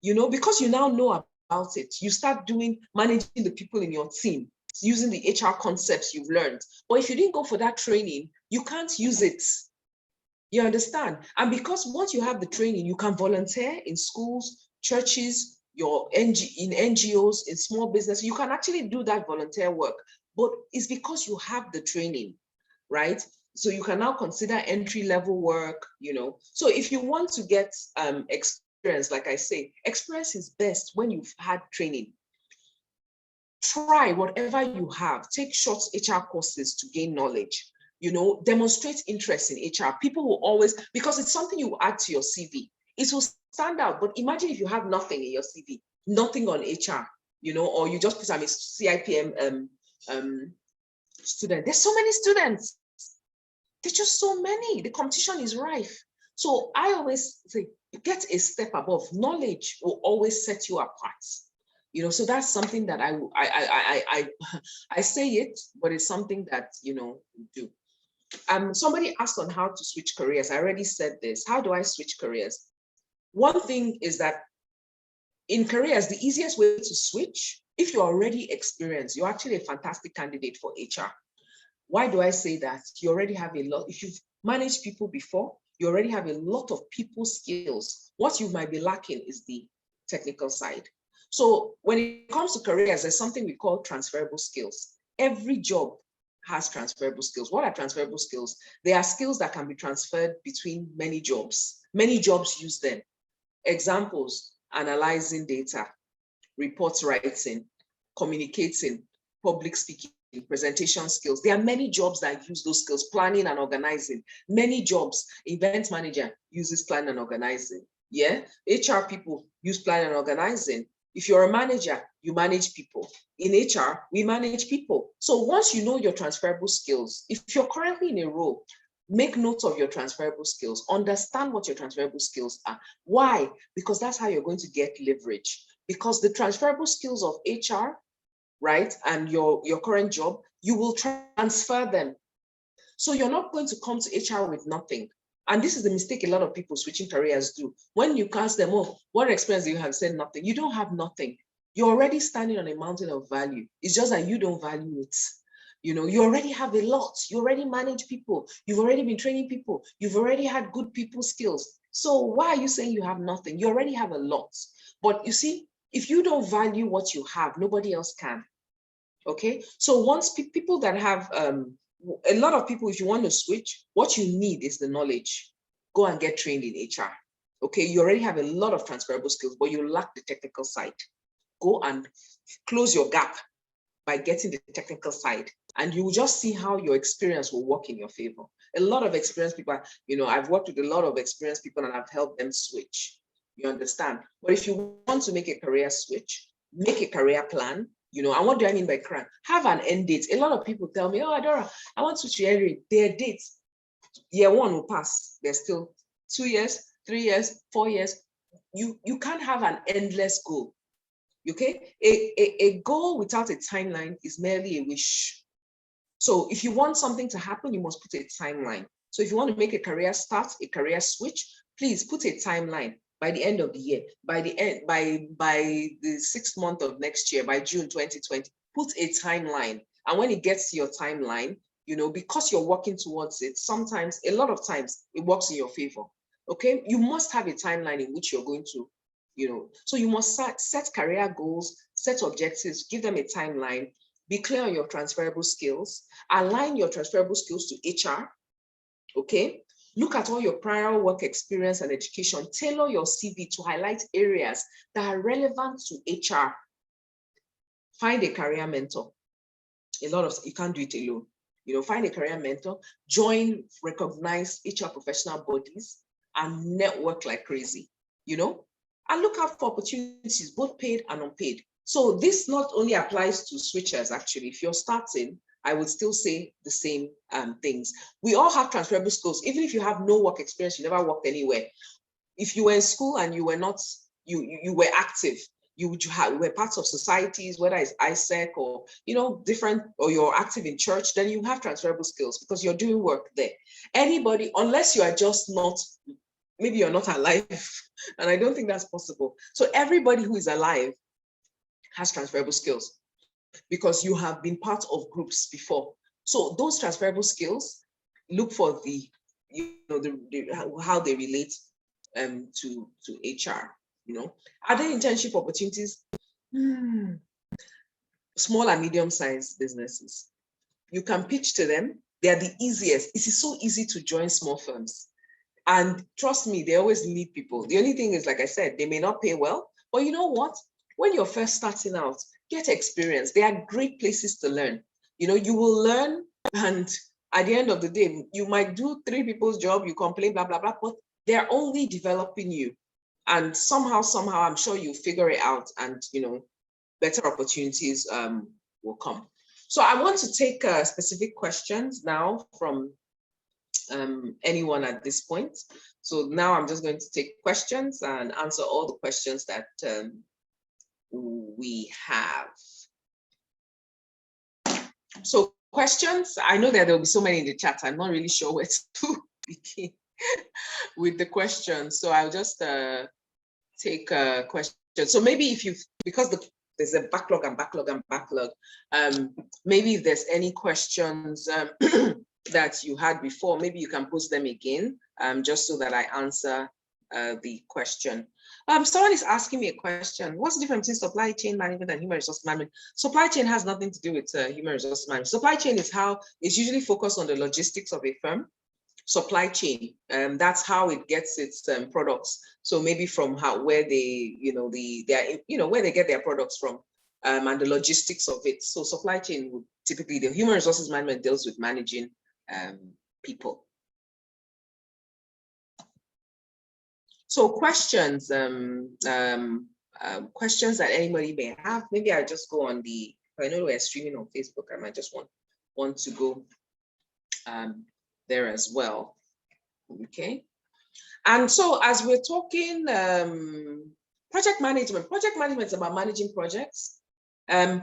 because you now know about it. You start managing the people in your team, using the HR concepts you've learned. But if you didn't go for that training, you can't use it. You understand? And because once you have the training, you can volunteer in schools, churches, in NGOs, in small business. You can actually do that volunteer work, but it's because you have the training, right? So you can now consider entry-level work, So if you want to get experience, like I say, experience is best when you've had training. Try whatever you have. Take short HR courses to gain knowledge. Demonstrate interest in HR. People will always, because it's something you add to your CV. It will stand out. But imagine if you have nothing in your CV, nothing on HR, or you just put a CIPM student. There's so many students. There's just so many. The competition is rife. So I always say, get a step above. Knowledge will always set you apart. So that's something that I say it, but it's something that, we do. Somebody asked on how to switch careers. I already said this. How do I switch careers? One thing is that in careers, the easiest way to switch, if you're already experienced, you're actually a fantastic candidate for HR. Why do I say that? You already have a lot. If you've managed people before, you already have a lot of people skills. What you might be lacking is the technical side. So when it comes to careers, there's something we call transferable skills. Every job has transferable skills. What are transferable skills? They are skills that can be transferred between many jobs. Many jobs use them. Examples: analyzing data, reports writing, communicating, public speaking, presentation skills. There are many jobs that use those skills, planning and organizing. Many jobs, event manager uses planning and organizing. Yeah, HR people use planning and organizing. If you're a manager, you manage people. In HR, we manage people. So once you know your transferable skills, if you're currently in a role, make note of your transferable skills. Understand what your transferable skills are. Why? Because that's how you're going to get leverage. Because the transferable skills of HR, right, and your current job, you will transfer them. So you're not going to come to HR with nothing. And this is the mistake a lot of people switching careers do. When you ask them, oh, what experience do you have? Said nothing. You don't have nothing. You're already standing on a mountain of value. It's just that you don't value it. You already have a lot. You already manage people. You've already been training people. You've already had good people skills. So why are you saying you have nothing? You already have a lot. But you see, if you don't value what you have, nobody else can. Okay? So once people that have a lot of people, if you want to switch, what you need is the knowledge. Go and get trained in HR. Okay, you already have a lot of transferable skills, but you lack the technical side. Go and close your gap by getting the technical side, and you will just see how your experience will work in your favor. A lot of experienced people, I've worked with a lot of experienced people and I've helped them switch. You understand? But if you want to make a career switch, make a career plan. And what do I mean by career? Have an end date. A lot of people tell me, oh, Adora, I want to switch area. Their dates, year one will pass. There's still 2 years, 3 years, 4 years. You can't have an endless goal. Okay, a goal without a timeline is merely a wish. So if you want something to happen, you must put a timeline. So if you want to make a career start, a career switch, please put a timeline. By the end of the year, by the 6th month of next year, by June 2020, put a timeline. And when it gets to your timeline, because you're working towards it, sometimes, a lot of times, it works in your favor. Okay, you must have a timeline in which you're going to, so you must set career goals, set objectives, give them a timeline, be clear on your transferable skills, align your transferable skills to HR, okay? Look at all your prior work experience and education, tailor your CV to highlight areas that are relevant to HR. Find a career mentor. You can't do it alone. Find a career mentor, join recognized HR professional bodies, and network like crazy, and look out for opportunities, both paid and unpaid. So this not only applies to switchers, actually. If you're starting, I would still say the same things. We all have transferable skills. Even if you have no work experience, you never worked anywhere. If you were in school and you were not, you were active, you were parts of societies, whether it's ISEC or, different, or you're active in church, then you have transferable skills because you're doing work there. Anybody, unless you are just not, maybe you're not alive, and I don't think that's possible. So everybody who is alive has transferable skills because you have been part of groups before. So those transferable skills, look for how they relate to HR. Are there internship opportunities? Small and medium-sized businesses. You can pitch to them. They are the easiest. It is so easy to join small firms. And trust me, they always need people. The only thing is, like I said, they may not pay well, but you know what? When you're first starting out, get experience. They are great places to learn. You will learn, and at the end of the day, you might do 3 people's job, you complain, blah, blah, blah, but they're only developing you. And somehow, I'm sure you'll figure it out, and, better opportunities will come. So I want to take specific questions now from anyone at this point. So now I'm just going to take questions and answer all the questions that we have. So questions, I know that there'll be so many in the chat. I'm not really sure where to begin with the questions. So I'll just take a question. So maybe because there's a backlog, maybe if there's any questions that you had before, maybe you can post them again, just so that I answer the question. Someone is asking me a question. What's the difference between supply chain management and human resource management? Supply chain has nothing to do with human resource management. Supply chain is usually focused on the logistics of a firm. Supply chain, that's how it gets its products. So maybe from where they, where they get their products from, and the logistics of it. So supply chain would typically, the human resources management deals with managing people. So questions, questions that anybody may have. Maybe I'll just go on I know we're streaming on Facebook. I might just want to go there as well. Okay. And so as we're talking project management is about managing projects. And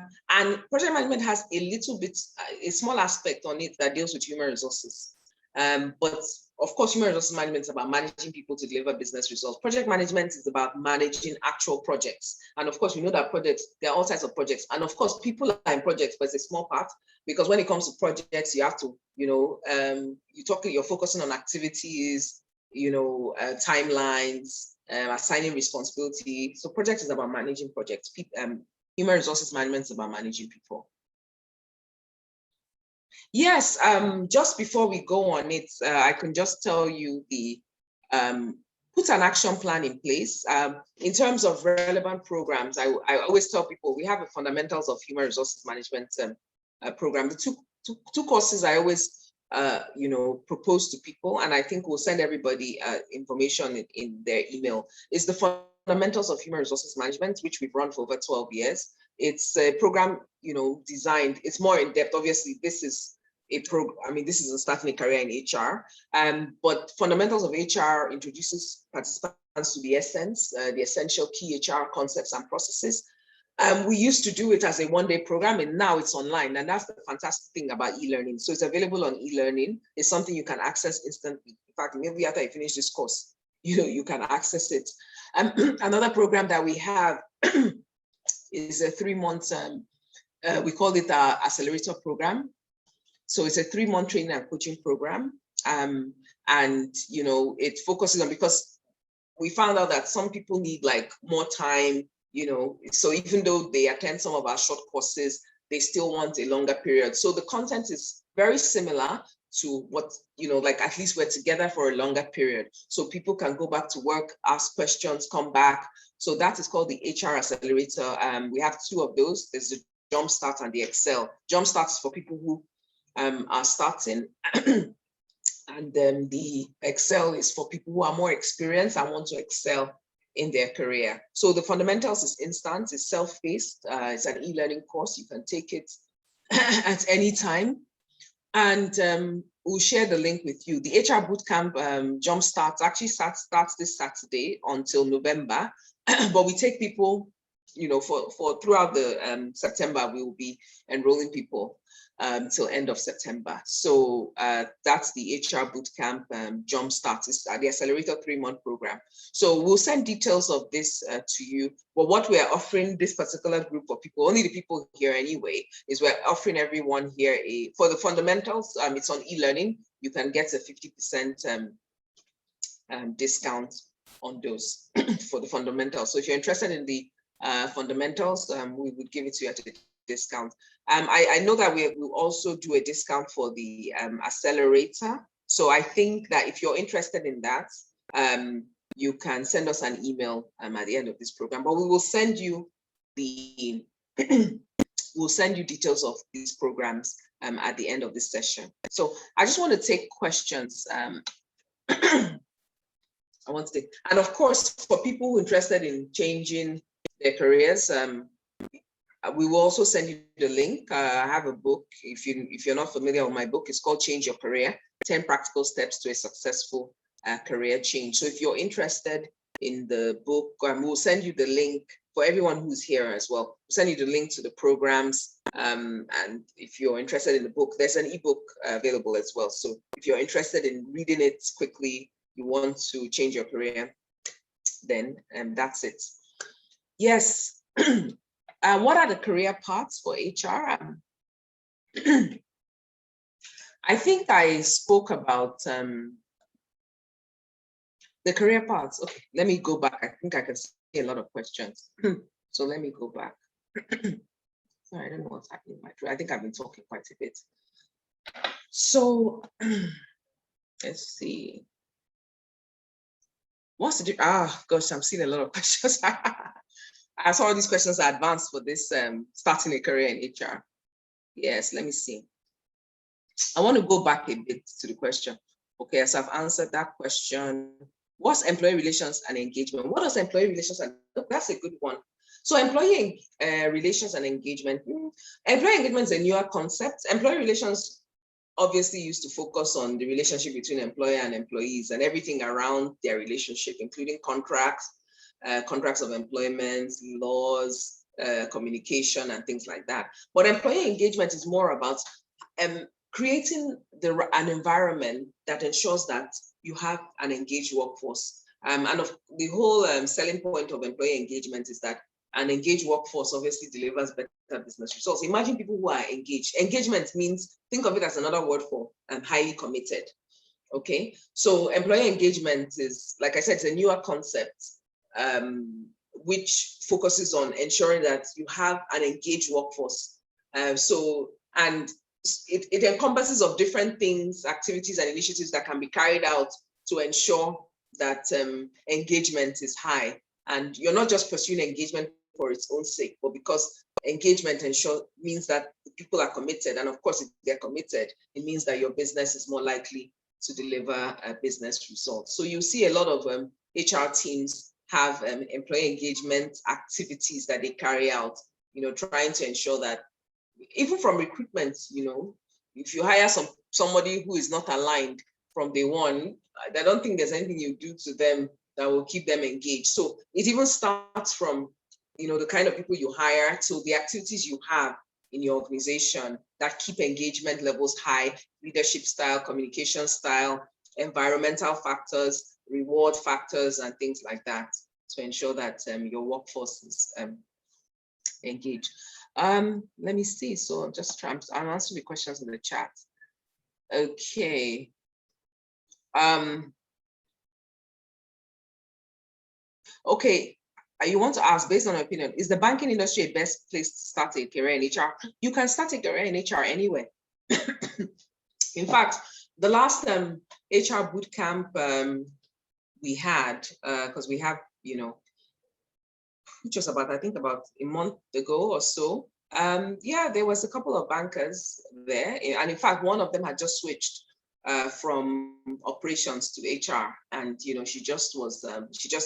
project management has a little bit, a small aspect on it that deals with human resources. But of course, human resources management is about managing people to deliver business results. Project management is about managing actual projects. And of course, we know that projects, there are all types of projects. And of course, people are in projects, but it's a small part, because when it comes to projects, you have to, you're focusing on activities, timelines, assigning responsibility. So project is about managing projects. Human resources management is about managing people. Yes, just before we go on it, I can just tell you the put an action plan in place. In terms of relevant programs, I always tell people we have a fundamentals of human resources management program. The two courses I always propose to people, and I think we'll send everybody information in their email, is the fundamentals of human resources management, which we've run for over 12 years. It's a program, designed, it's more in depth. Obviously, this is this is a starting a career in HR, but fundamentals of HR introduces participants to the essential key HR concepts and processes. We used to do it as a one-day program, and now it's online, and that's the fantastic thing about e-learning. So it's available on e-learning. It's something you can access instantly. In fact, maybe after you finish this course, you can access it. Another program that we have is a 3-month, we call it our accelerator program. So it's a 3-month training and coaching program. And, it focuses on, because we found out that some people need like more time, so even though they attend some of our short courses, they still want a longer period. So the content is very similar to what, like at least we're together for a longer period. So people can go back to work, ask questions, come back. So that is called the HR Accelerator. We have 2 of those. There's the Jumpstart and the Excel. Jumpstart is for people who are starting, and then the Excel is for people who are more experienced and want to excel in their career. So the fundamentals is instant, it's self-paced, it's an e-learning course. You can take it at any time, and we'll share the link with you. The HR Bootcamp Jumpstart actually starts this Saturday until November, but we take people, for throughout the September. We will be enrolling people till end of September. So that's the HR Bootcamp Jumpstart. It's the Accelerator 3-month program. So we'll send details of this to you. But what we're offering this particular group of people, only the people here anyway, is we're offering everyone here for the fundamentals. It's on e-learning. You can get a 50% discount on those for the fundamentals. So if you're interested in the fundamentals, we would give it to you at a discount. I know that we will also do a discount for the accelerator. So I think that if you're interested in that, you can send us an email at the end of this program. But we will send you we'll send you details of these programs at the end of this session. So I just want to take questions. I want to take, and of course, for people who are interested in changing their careers, we will also send you the link. I have a book. If you're not familiar with my book, it's called Change Your Career: 10 Practical Steps to a Successful Career Change. So if you're interested in the book, we'll send you the link for everyone who's here as well. We'll send you the link to the programs. And if you're interested in the book, there's an ebook available as well. So if you're interested in reading it quickly, you want to change your career, then that's it. Yes. What are the career paths for HR? I think I spoke about the career paths. Okay, let me go back. I think I can see a lot of questions. So let me go back. Sorry, I don't know what's happening. I think I've been talking quite a bit. So let's see. What's the gosh, I'm seeing a lot of questions. I saw all these questions are advanced for this starting a career in HR. Yes, let me see. I want to go back a bit to the question. Okay, so I've answered that question. What's employee relations and engagement? What does employee relations and that's a good one. So employee relations and engagement. Employee engagement is a newer concept. Employee relations obviously used to focus on the relationship between employer and employees and everything around their relationship, including contracts, contracts of employment, laws, communication, and things like that. But employee engagement is more about creating an environment that ensures that you have an engaged workforce. And the whole selling point of employee engagement is that an engaged workforce obviously delivers better business results. Imagine people who are engaged. Engagement means, think of it as another word for highly committed. Okay, so employee engagement is, like I said, it's a newer concept, which focuses on ensuring that you have an engaged workforce. And it encompasses of different things, activities and initiatives that can be carried out to ensure that engagement is high. And you're not just pursuing engagement for its own sake, but because engagement means that people are committed. And of course, if they're committed, it means that your business is more likely to deliver a business results. So you see a lot of HR teams have employee engagement activities that they carry out, trying to ensure that even from recruitment, if you hire somebody who is not aligned from day one, I don't think there's anything you do to them that will keep them engaged. So it even starts from, the kind of people you hire to the activities you have in your organization that keep engagement levels high, leadership style, communication style, environmental factors, reward factors, and things like that to ensure that your workforce is engaged. Let me see. So I'm answering the questions in the chat. Okay. Okay. You want to ask, based on your opinion, is the banking industry a best place to start a career in HR? You can start a career in HR anywhere. In fact, the last HR bootcamp we had, because we have, which was about a month ago or so. Yeah, there was a couple of bankers there. And in fact, one of them had just switched from operations to HR. And, she just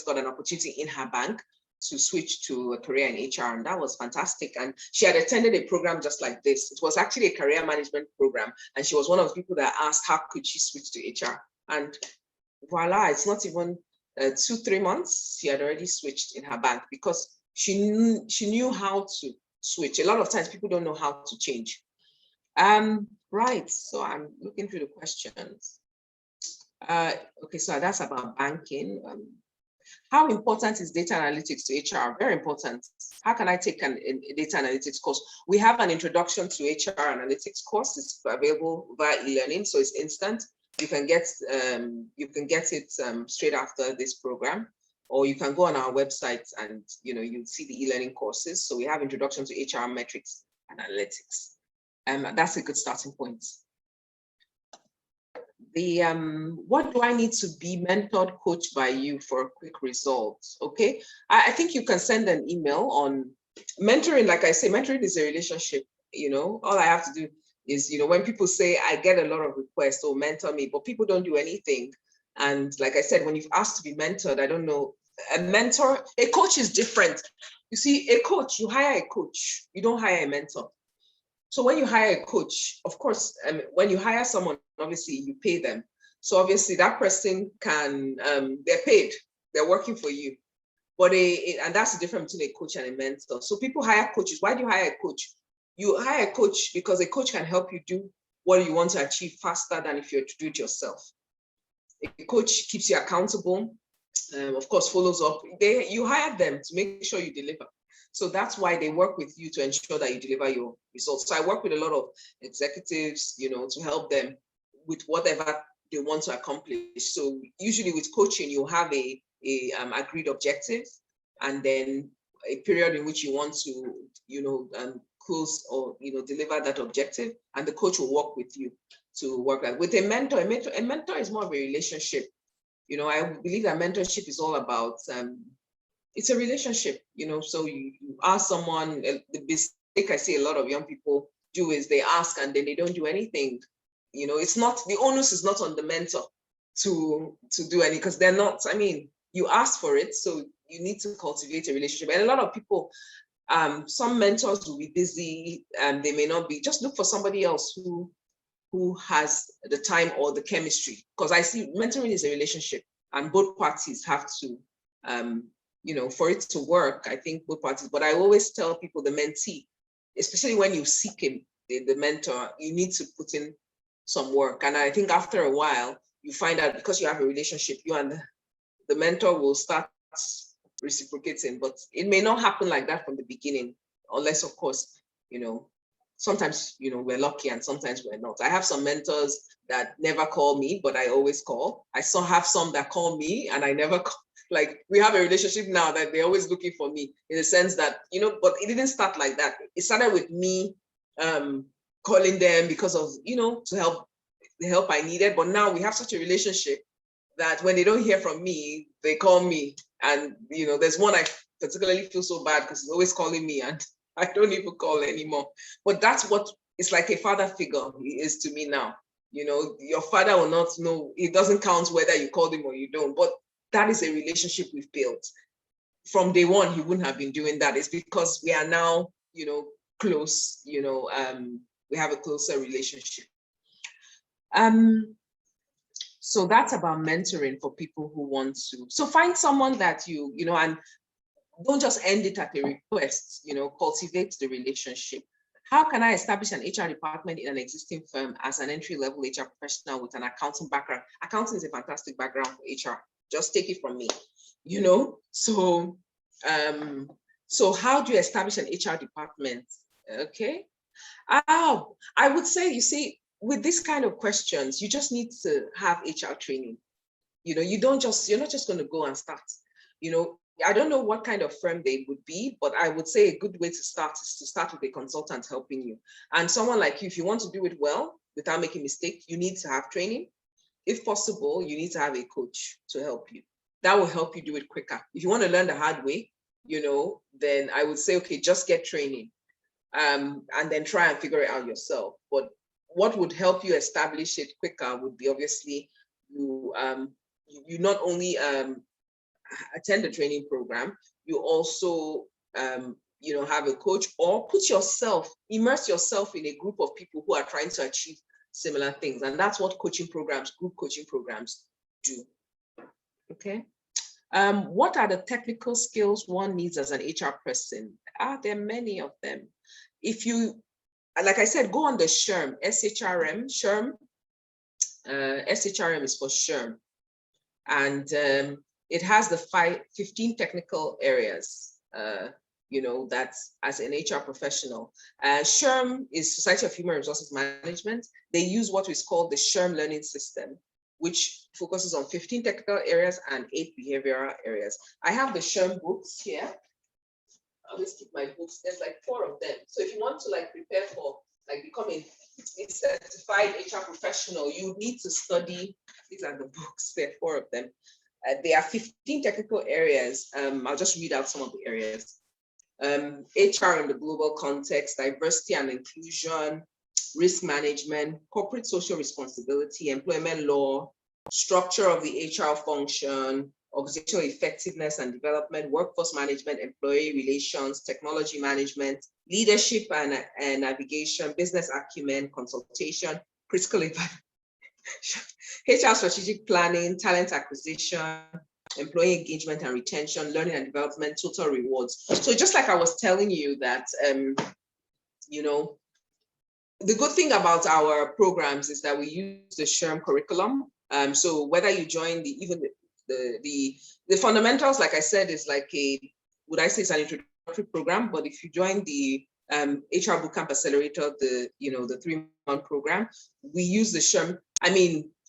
got an opportunity in her bank to switch to a career in HR. And that was fantastic. And she had attended a program just like this. It was actually a career management program. And she was one of the people that asked, how could she switch to HR? And voila, it's not even 2-3 months, she had already switched in her bank because she knew how to switch. A lot of times people don't know how to change. Right, so I'm looking through the questions. Okay, so that's about banking. How important is data analytics to HR? Very important. How can I take a data analytics course? We have an introduction to HR analytics course. It's available via e-learning, so it's instant. You can get it straight after this program, or you can go on our website and you'll see the e-learning courses. So we have introduction to HR metrics and analytics. That's a good starting point. What do I need to be mentored, coached by you for a quick result? Okay, I think you can send an email on mentoring. Like I say, mentoring is a relationship. All I have to do is, when people say, I get a lot of requests, or mentor me, but people don't do anything. And like I said, when you've asked to be mentored, I don't know, a coach is different. You see, a coach, you hire a coach, you don't hire a mentor. So when you hire a coach, of course, when you hire someone, obviously you pay them. So obviously that person can, they're paid, they're working for you. But and that's the difference between a coach and a mentor. So people hire coaches. Why do you hire a coach? You hire a coach because a coach can help you do what you want to achieve faster than if you were to do it yourself. A coach keeps you accountable, of course, follows up. You hire them to make sure you deliver. So that's why they work with you to ensure that you deliver your results. So I work with a lot of executives, to help them with whatever they want to accomplish. So usually with coaching, you have a agreed objective, and then a period in which you want to, close or deliver that objective, and the coach will work with you to work that. With a mentor is more of a relationship. I believe that mentorship is all about it's a relationship. So you ask someone. The mistake I see a lot of young people do is they ask and then they don't do anything. It's not, the onus is not on the mentor to do any, because they're not. I mean, you ask for it, so you need to cultivate a relationship. And a lot of people, some mentors will be busy and they may not be. Just look for somebody else who has the time or the chemistry, because I see mentoring is a relationship and both parties have to, for it to work, I think both parties. But I always tell people, the mentee, especially when you seek the mentor, you need to put in some work. And I think after a while, you find out, because you have a relationship, you and the mentor will start reciprocating. But it may not happen like that from the beginning, unless, of course, sometimes, we're lucky and sometimes we're not. I have some mentors that never call me, but I always call. I have some that call me and I never call. Like, we have a relationship now that they're always looking for me, in the sense that, but it didn't start like that. It started with me calling them because of, to help, the help I needed. But now we have such a relationship that when they don't hear from me, they call me. And, there's one I particularly feel so bad because he's always calling me and I don't even call anymore. But that's what it's like, a father figure he is to me now. Your father will not know, it doesn't count whether you call him or you don't, but that is a relationship we've built. From day one, he wouldn't have been doing that. It's because we are now, close, we have a closer relationship. So that's about mentoring for people who want to. So find someone that and don't just end it at a request, cultivate the relationship. How can I establish an HR department in an existing firm as an entry-level HR professional with an accounting background? Accounting is a fantastic background for HR. Just take it from me, So, so how do you establish an HR department? Okay. I would say, with this kind of questions, you just need to have HR training. You're not just going to go and start. I don't know what kind of firm they would be, but I would say a good way to start is to start with a consultant helping you. And someone like you, if you want to do it well without making mistakes, you need to have training. If possible, you need to have a coach to help you. That will help you do it quicker. If you want to learn the hard way, then I would say, okay, just get training, and then try and figure it out yourself. But what would help you establish it quicker would be, obviously, you not only attend the training program, you also have a coach, or immerse yourself in a group of people who are trying to achieve similar things. And that's what group coaching programs do. Okay. What are the technical skills one needs as an HR person? There are many of them. If you, like I said, go on the SHRM, SHRM, SHRM is for SHRM. And it has the 15 technical areas, that's as an HR professional. SHRM is Society of Human Resources Management. They use what is called the SHRM learning system, which focuses on 15 technical areas and 8 behavioral areas. I have the SHRM books here. I always keep my books. There's like 4 of them. So if you want to prepare for becoming a certified HR professional, you need to study. These are the books. There are 4 of them. There are 15 technical areas. I'll just read out some of the areas. HR in the global context, diversity and inclusion, risk management, corporate social responsibility, employment law, structure of the HR function, organizational effectiveness and development, workforce management, employee relations, technology management, leadership and navigation, business acumen, consultation, critical evaluation, HR strategic planning, talent acquisition, employee engagement and retention, learning and development, total rewards. So just like I was telling you that, the good thing about our programs is that we use the SHRM curriculum. So whether you join the fundamentals, like I said, is it's an introductory program, but if you join the HR Bootcamp Accelerator, the 3-month program, we use the SHRM.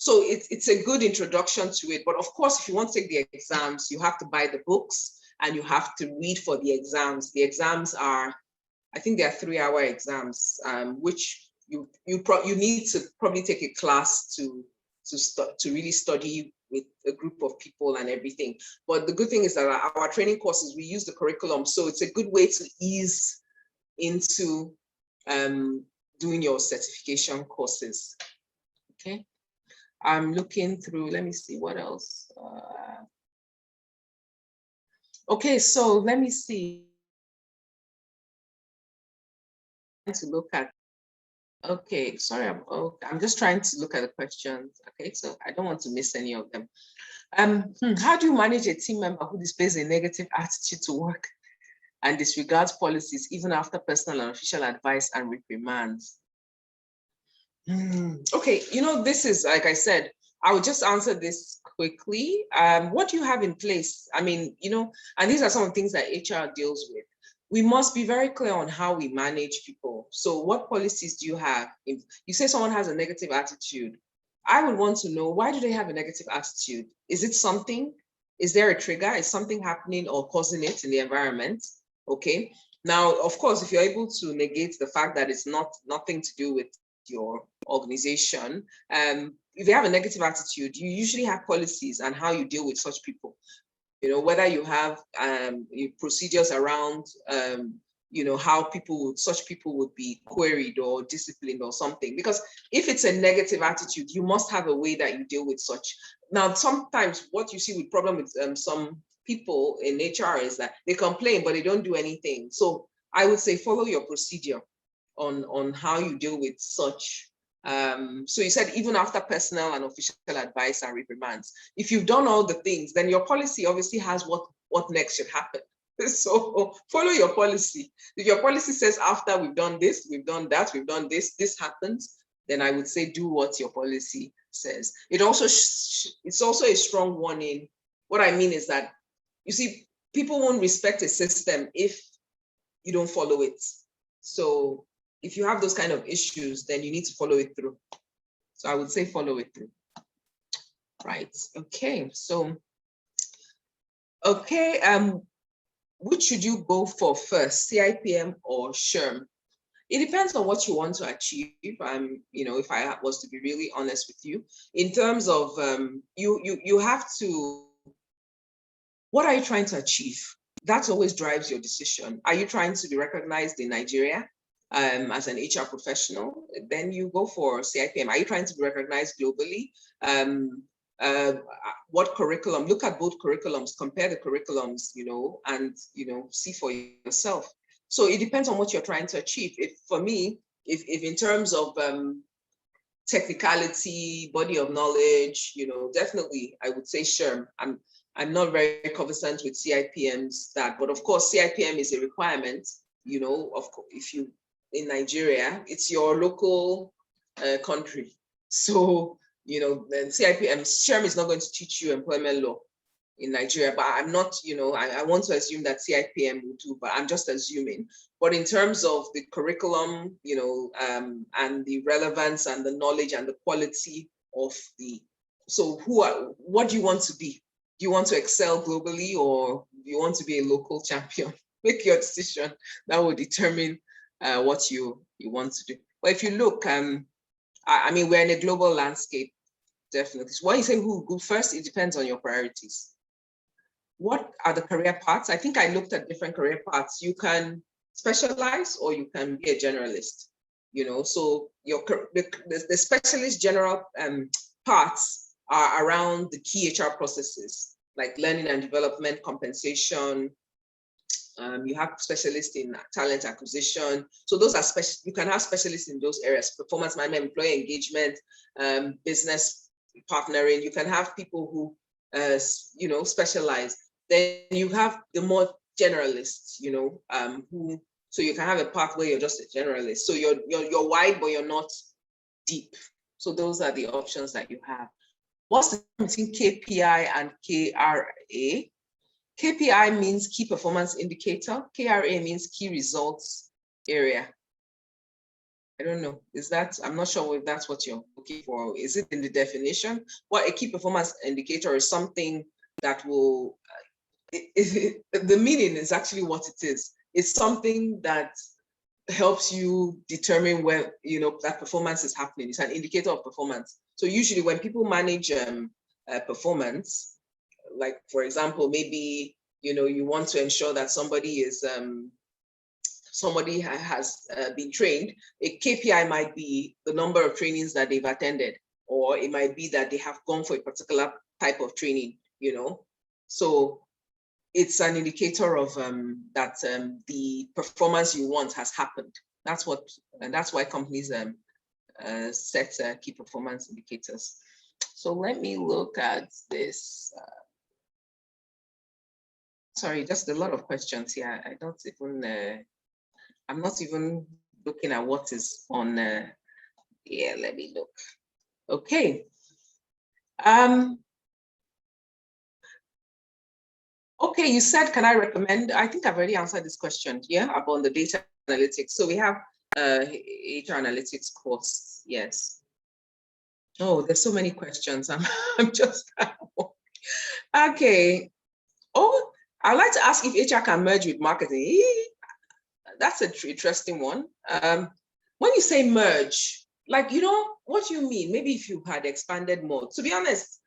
So it's a good introduction to it. But of course, if you want to take the exams, you have to buy the books and you have to read for the exams. The exams are, I think they are 3-hour exams, which you need to probably take a class to really study with a group of people and everything. But the good thing is that our training courses, we use the curriculum. So it's a good way to ease into doing your certification courses. Okay. I'm looking through, let me see what else. Okay, so let me see. To look at, okay, sorry, I'm just trying to look at the questions. Okay, so I don't want to miss any of them. How do you manage a team member who displays a negative attitude to work and disregards policies even after personal and official advice and reprimands? Okay, this is, like I said, I will just answer this quickly. What do you have in place? And these are some of the things that HR deals with. We must be very clear on how we manage people. So what policies do you have? If you say someone has a negative attitude, I would want to know, why do they have a negative attitude? Is it something? Is there a trigger? Is something happening or causing it in the environment? Okay. Now, of course, if you're able to negate the fact that it's nothing to do with your organization, if you have a negative attitude, you usually have policies and how you deal with such people. You know, whether you have procedures around, you know, how such people would be queried or disciplined or something. Because if it's a negative attitude, you must have a way that you deal with such. Now, sometimes what you see with problem with some people in HR is that they complain, but they don't do anything. So I would say follow your procedure on how you deal with such. So you said even after personal and official advice and reprimands, if you've done all the things, then your policy obviously has what next should happen. So follow your policy. If your policy says after we've done this, we've done that, we've done this, this happens, then I would say do what your policy says. It also it's also a strong warning. What I mean is that, you see, people won't respect a system if you don't follow it. So if you have those kind of issues, then you need to follow it through. So I would say follow it through. Right. Okay. So, okay. Which should you go for first, CIPM or SHRM? It depends on what you want to achieve. You know, if I was to be really honest with you, in terms of you have to. What are you trying to achieve? That always drives your decision. Are you trying to be recognized in Nigeria as an HR professional? Then you go for CIPM. Are you trying to be recognized globally? What curriculum? Look at both curriculums, compare the curriculums, you know, and, you know, see for yourself. So it depends on what you're trying to achieve. If for me, if in terms of technicality, body of knowledge, you know, definitely I would say SHRM. I'm not very conversant with CIPMs but of course CIPM is a requirement, you know, of course, if you in Nigeria, it's your local country. So, you know, then CIPM, SHRM is not going to teach you employment law in Nigeria, but I'm not, you know, I want to assume that CIPM will do, but I'm just assuming. But in terms of the curriculum, you know, and the relevance and the knowledge and the quality of so what do you want to be? Do you want to excel globally, or do you want to be a local champion? Make your decision. That will determine what you want to do. But if you look, I mean, we're in a global landscape, definitely. So when you say who go first, it depends on your priorities. What are the career paths? I think I looked at different career paths. You can specialize or you can be a generalist, you know, so the specialist general paths are around the key HR processes, like learning and development, compensation. You have specialists in talent acquisition. So those are you can have specialists in those areas, performance management, employee engagement, business partnering. You can have people who, you know, specialize. Then you have the more generalists, you know, so you can have a path where you're just a generalist. So you're wide, but you're not deep. So those are the options that you have. What's the difference between KPI and KRA? KPI means key performance indicator. KRA means key results area. I don't know. I'm not sure if that's what you're looking for. Is it in the definition? Well, a key performance indicator is something that will, the meaning is actually what it is. It's something that helps you determine where, you know, that performance is happening. It's an indicator of performance. So usually when people manage performance, like, for example, maybe, you know, you want to ensure that somebody has been trained, a KPI might be the number of trainings that they've attended, or it might be that they have gone for a particular type of training, you know. So it's an indicator of that the performance you want has happened. That's why companies set key performance indicators. So let me look at this. Sorry, just a lot of questions here. I don't even, I'm not even looking at what is on, yeah, let me look. Okay. Okay, you said, can I recommend? I think I've already answered this question, yeah, about the data analytics. So we have HR analytics course, yes. Oh, there's so many questions. I'm just, okay. Oh, I'd like to ask if HR can merge with marketing. that's an interesting one. When you say merge, like, what do you mean? Maybe if you had expanded more. To be honest,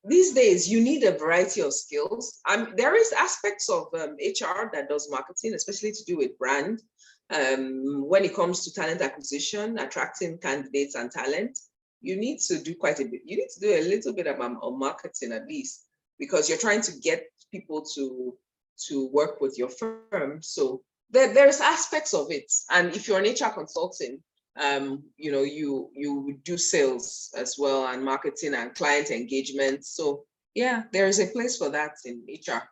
these days you need a variety of skills. There is aspects of HR that does marketing, especially to do with brand. When it comes to talent acquisition, attracting candidates and talent, you need to do quite a bit. You need to do a little bit of marketing at least, because you're trying to get people to work with your firm. So there's aspects of it. And if you're an HR consultant, you do sales as well, and marketing and client engagement. So yeah, there is a place for that in HR.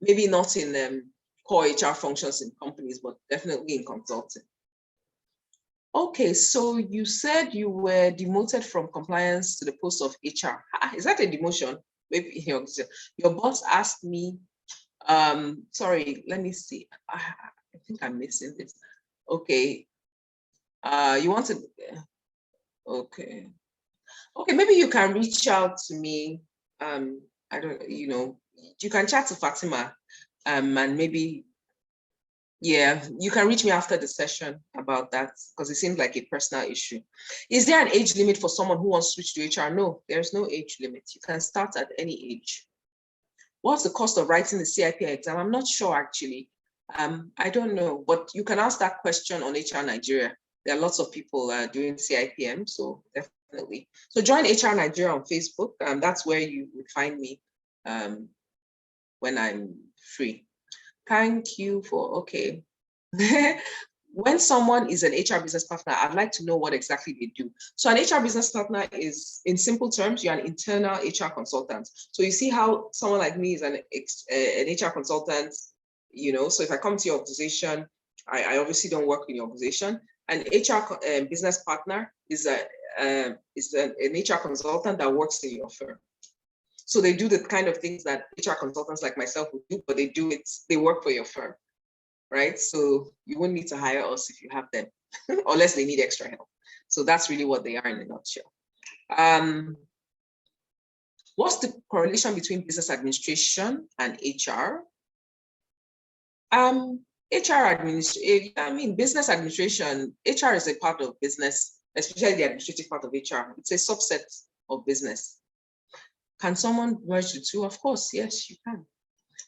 Maybe not in core HR functions in companies, but definitely in consulting. Okay, so you said you were demoted from compliance to the post of HR. Is that a demotion? Maybe your boss asked me, sorry, let me see. I think I'm missing this. Okay. You want to, okay. Okay, maybe you can reach out to me. I don't, you can chat to Fatima, and maybe, yeah, you can reach me after the session about that, because it seems like a personal issue. Is there an age limit for someone who wants to switch to HR? No, there's no age limit. You can start at any age. What's the cost of writing the CIPM exam? I'm not sure, actually. I don't know, but you can ask that question on HR Nigeria. There are lots of people doing CIPM, so definitely. So join HR Nigeria on Facebook. That's where you would find me when I'm free. Thank you for, okay. When someone is an HR business partner, I'd like to know what exactly they do. So an HR business partner is, in simple terms, you're an internal HR consultant. So you see how someone like me is an HR consultant, so if I come to your organization, I obviously don't work in your organization. An HR business partner is an HR consultant that works in your firm. So they do the kind of things that HR consultants like myself would do, but they work for your firm, right? So you wouldn't need to hire us if you have them, unless they need extra help. So that's really what they are in a nutshell. What's the correlation between business administration and HR? Business administration, HR is a part of business, especially the administrative part of HR. It's a subset of business. Can someone merge the two? Of course, yes, you can.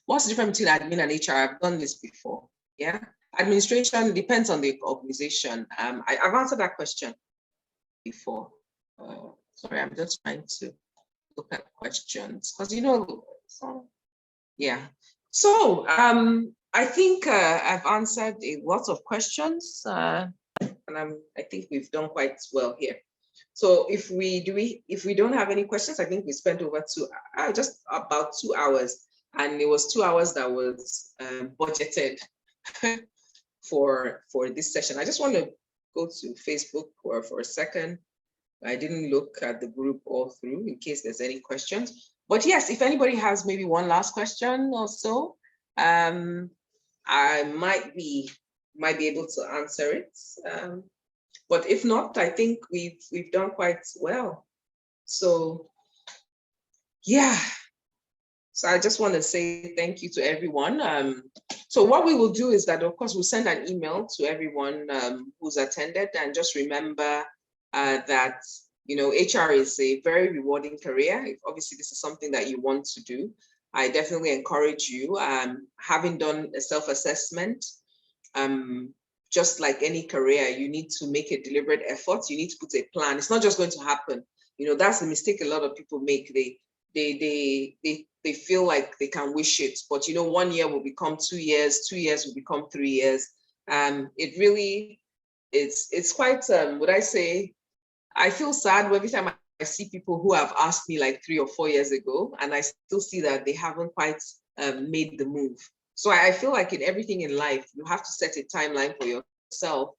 What's the difference between admin and HR? I've done this before. Yeah, administration depends on the organization. I've answered that question before. Sorry, I'm just trying to look at questions because yeah. So I think I've answered a lot of questions, and I think we've done quite well here. So if we don't have any questions, I think we spent over just about 2 hours, and it was 2 hours that was budgeted for this session. I just want to go to Facebook for a second. I didn't look at the group all through in case there's any questions. But yes, if anybody has maybe one last question or so, I might be able to answer it. But if not, I think we've done quite well. So yeah. So I just want to say thank you to everyone. So what we will do is that, of course, we'll send an email to everyone who's attended, and just remember that HR is a very rewarding career. If obviously this is something that you want to do, I definitely encourage you. Having done a self-assessment, just like any career, you need to make a deliberate effort. You need to put a plan. It's not just going to happen. That's the mistake a lot of people make. They feel like they can wish it, but 1 year will become 2 years, 2 years will become 3 years. It really, it's quite, would I say, I feel sad every time I see people who have asked me like 3 or 4 years ago, and I still see that they haven't quite made the move. So I feel like in everything in life, you have to set a timeline for yourself.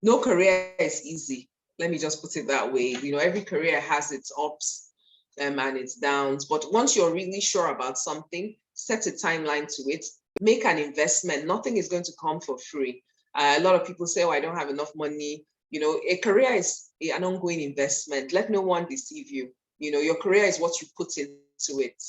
No career is easy. Let me just put it that way. Every career has its ups and its downs. But once you're really sure about something, set a timeline to it, make an investment. Nothing is going to come for free. A lot of people say, oh, I don't have enough money. A career is an ongoing investment. Let no one deceive you. Your career is what you put into it.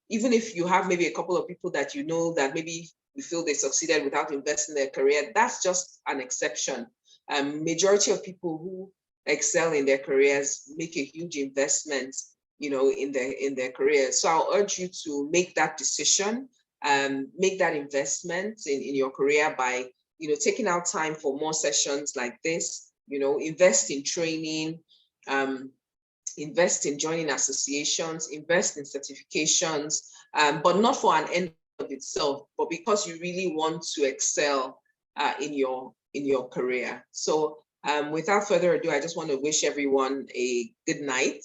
Even if you have maybe a couple of people that that maybe we feel they succeeded without investing in their career. That's just an exception. Majority of people who excel in their careers make a huge investment, in their careers. So I'll urge you to make that decision, make that investment in your career by, taking out time for more sessions like this, invest in training, invest in joining associations, invest in certifications, but not for an end of itself, but because you really want to excel in your career. So without further ado, I just want to wish everyone a good night,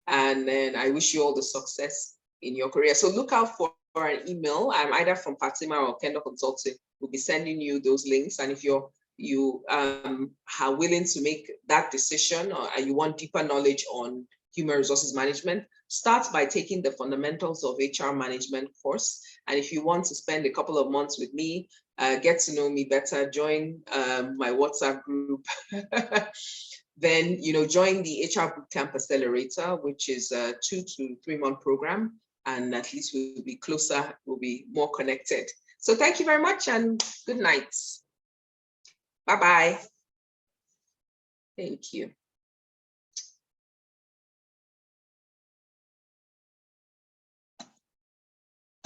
and then I wish you all the success in your career. So look out for an email, either from Fatima or Kendor Consulting. We'll be sending you those links, and if you are willing to make that decision, or you want deeper knowledge on human resources management, start by taking the fundamentals of HR management course. And if you want to spend a couple of months with me, get to know me better, join my WhatsApp group, then join the HR Bootcamp Accelerator, which is a 2 to 3 month program, and at least we'll be closer, we'll be more connected. So thank you very much, and good night. Bye-bye. Thank you.